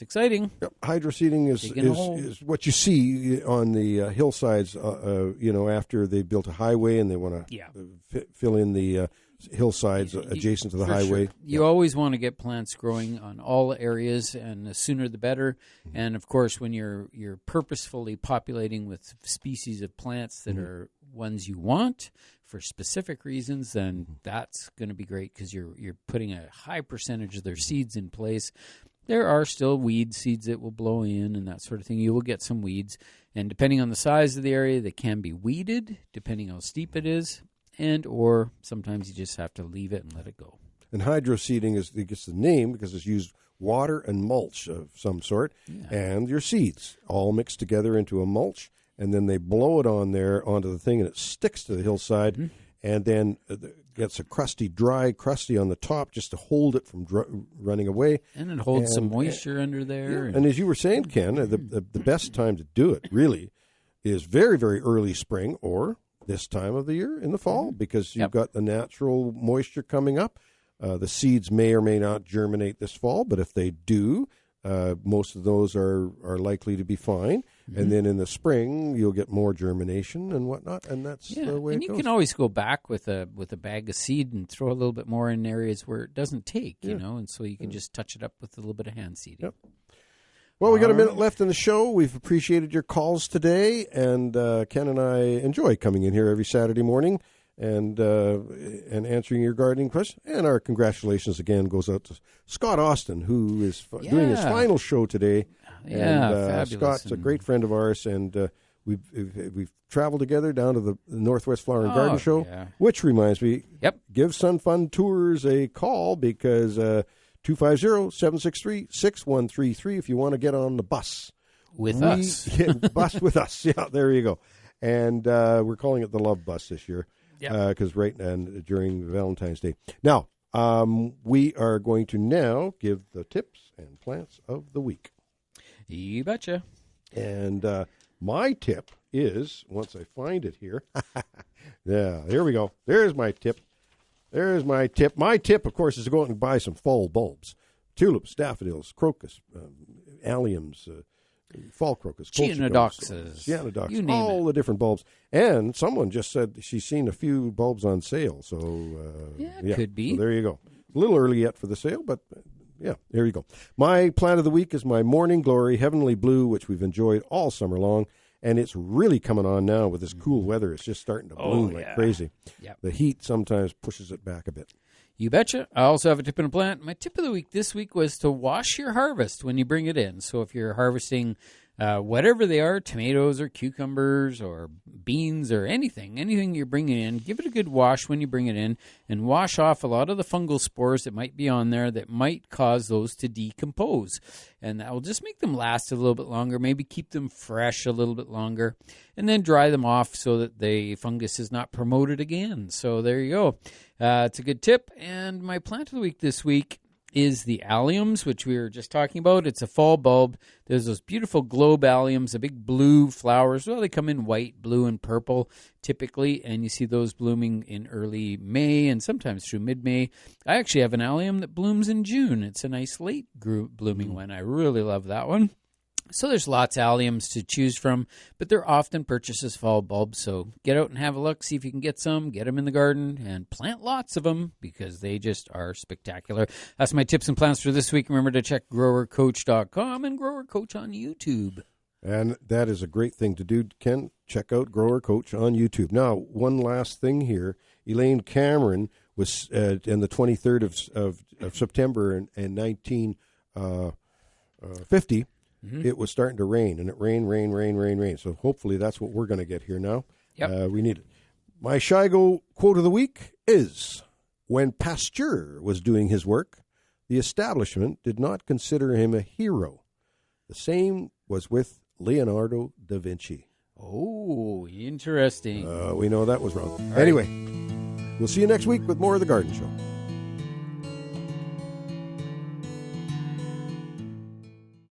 exciting. Yep. Hydroseeding is what you see on the hillsides, after they built a highway and they want to fill in the hillsides adjacent to the highway. Sure. You always want to get plants growing on all areas, and the sooner the better. Mm-hmm. And, of course, when you're purposefully populating with species of plants that are ones you want for specific reasons, then that's going to be great because you're putting a high percentage of their seeds in place. There are still weed seeds that will blow in and that sort of thing. You will get some weeds, and depending on the size of the area, they can be weeded, depending how steep it is, or sometimes you just have to leave it and let it go. And hydroseeding it gets the name because it's used water and mulch of some sort, and your seeds all mixed together into a mulch. And then they blow it onto the thing, and it sticks to the hillside, and then gets a dry crusty on the top just to hold it from running away. And it holds some moisture under there. And as you were saying, Ken, the best time to do it really is very, very early spring or this time of the year in the fall, because you've got the natural moisture coming up. The seeds may or may not germinate this fall, but if they do, most of those are likely to be fine. And then in the spring, you'll get more germination and whatnot, and that's the way it goes. And you can always go back with a bag of seed and throw a little bit more in areas where it doesn't take, and so you can just touch it up with a little bit of hand seeding. Yep. Well, we got a minute left in the show. We've appreciated your calls today, and Ken and I enjoy coming in here every Saturday morning and answering your gardening questions. And our congratulations again goes out to Scott Austin, who is doing his final show today. Yeah, and fabulous. Scott's a great friend of ours, and we've traveled together down to the Northwest Flower and Garden Show, which reminds me, give Sun Fun Tours a call, because 250-763-6133 if you want to get on the bus. With us. Bus with us. Yeah, there you go. And we're calling it the Love Bus this year, because during Valentine's Day. Now, we are going to now give the tips and plants of the week. You betcha. And my tip is, once I find it here, here we go. There's my tip. My tip, of course, is to go out and buy some fall bulbs. Tulips, daffodils, crocus, alliums, fall crocus, Geonodoxes, you name all the different bulbs. And someone just said she's seen a few bulbs on sale. So, could be. So there you go. A little early yet for the sale, but there you go. My plant of the week is my Morning Glory Heavenly Blue, which we've enjoyed all summer long. And it's really coming on now with this cool weather. It's just starting to bloom like crazy. Yep. The heat sometimes pushes it back a bit. You betcha. I also have a tip and a plant. My tip of the week this week was to wash your harvest when you bring it in. So if you're harvesting whatever they are, tomatoes or cucumbers or beans or anything you're bringing in, give it a good wash when you bring it in, and wash off a lot of the fungal spores that might be on there that might cause those to decompose. And that will just make them last a little bit longer, maybe keep them fresh a little bit longer, and then dry them off so that the fungus is not promoted again. So there you go. It's a good tip. And my plant of the week this week is the alliums, which we were just talking about. It's a fall bulb. There's those beautiful globe alliums, the big blue flowers. Well, they come in white, blue, and purple typically, and you see those blooming in early May and sometimes through mid-May. I actually have an allium that blooms in June. It's a nice late blooming one. I really love that one. So there's lots of alliums to choose from, but they're often purchased as fall bulbs. So get out and have a look, see if you can get some, get them in the garden, and plant lots of them because they just are spectacular. That's my tips and plants for this week. Remember to check growercoach.com and Grower Coach on YouTube. And that is a great thing to do, Ken. Check out Grower Coach on YouTube. Now, one last thing here. Elaine Cameron was in the 23rd of September in 1950. It was starting to rain, and it rained. So hopefully that's what we're going to get here now. Yep. We need it. My Shigo quote of the week is, when Pasteur was doing his work, the establishment did not consider him a hero. The same was with Leonardo da Vinci. Oh, interesting. We know that was wrong. Anyway, we'll see you next week with more of The Garden Show.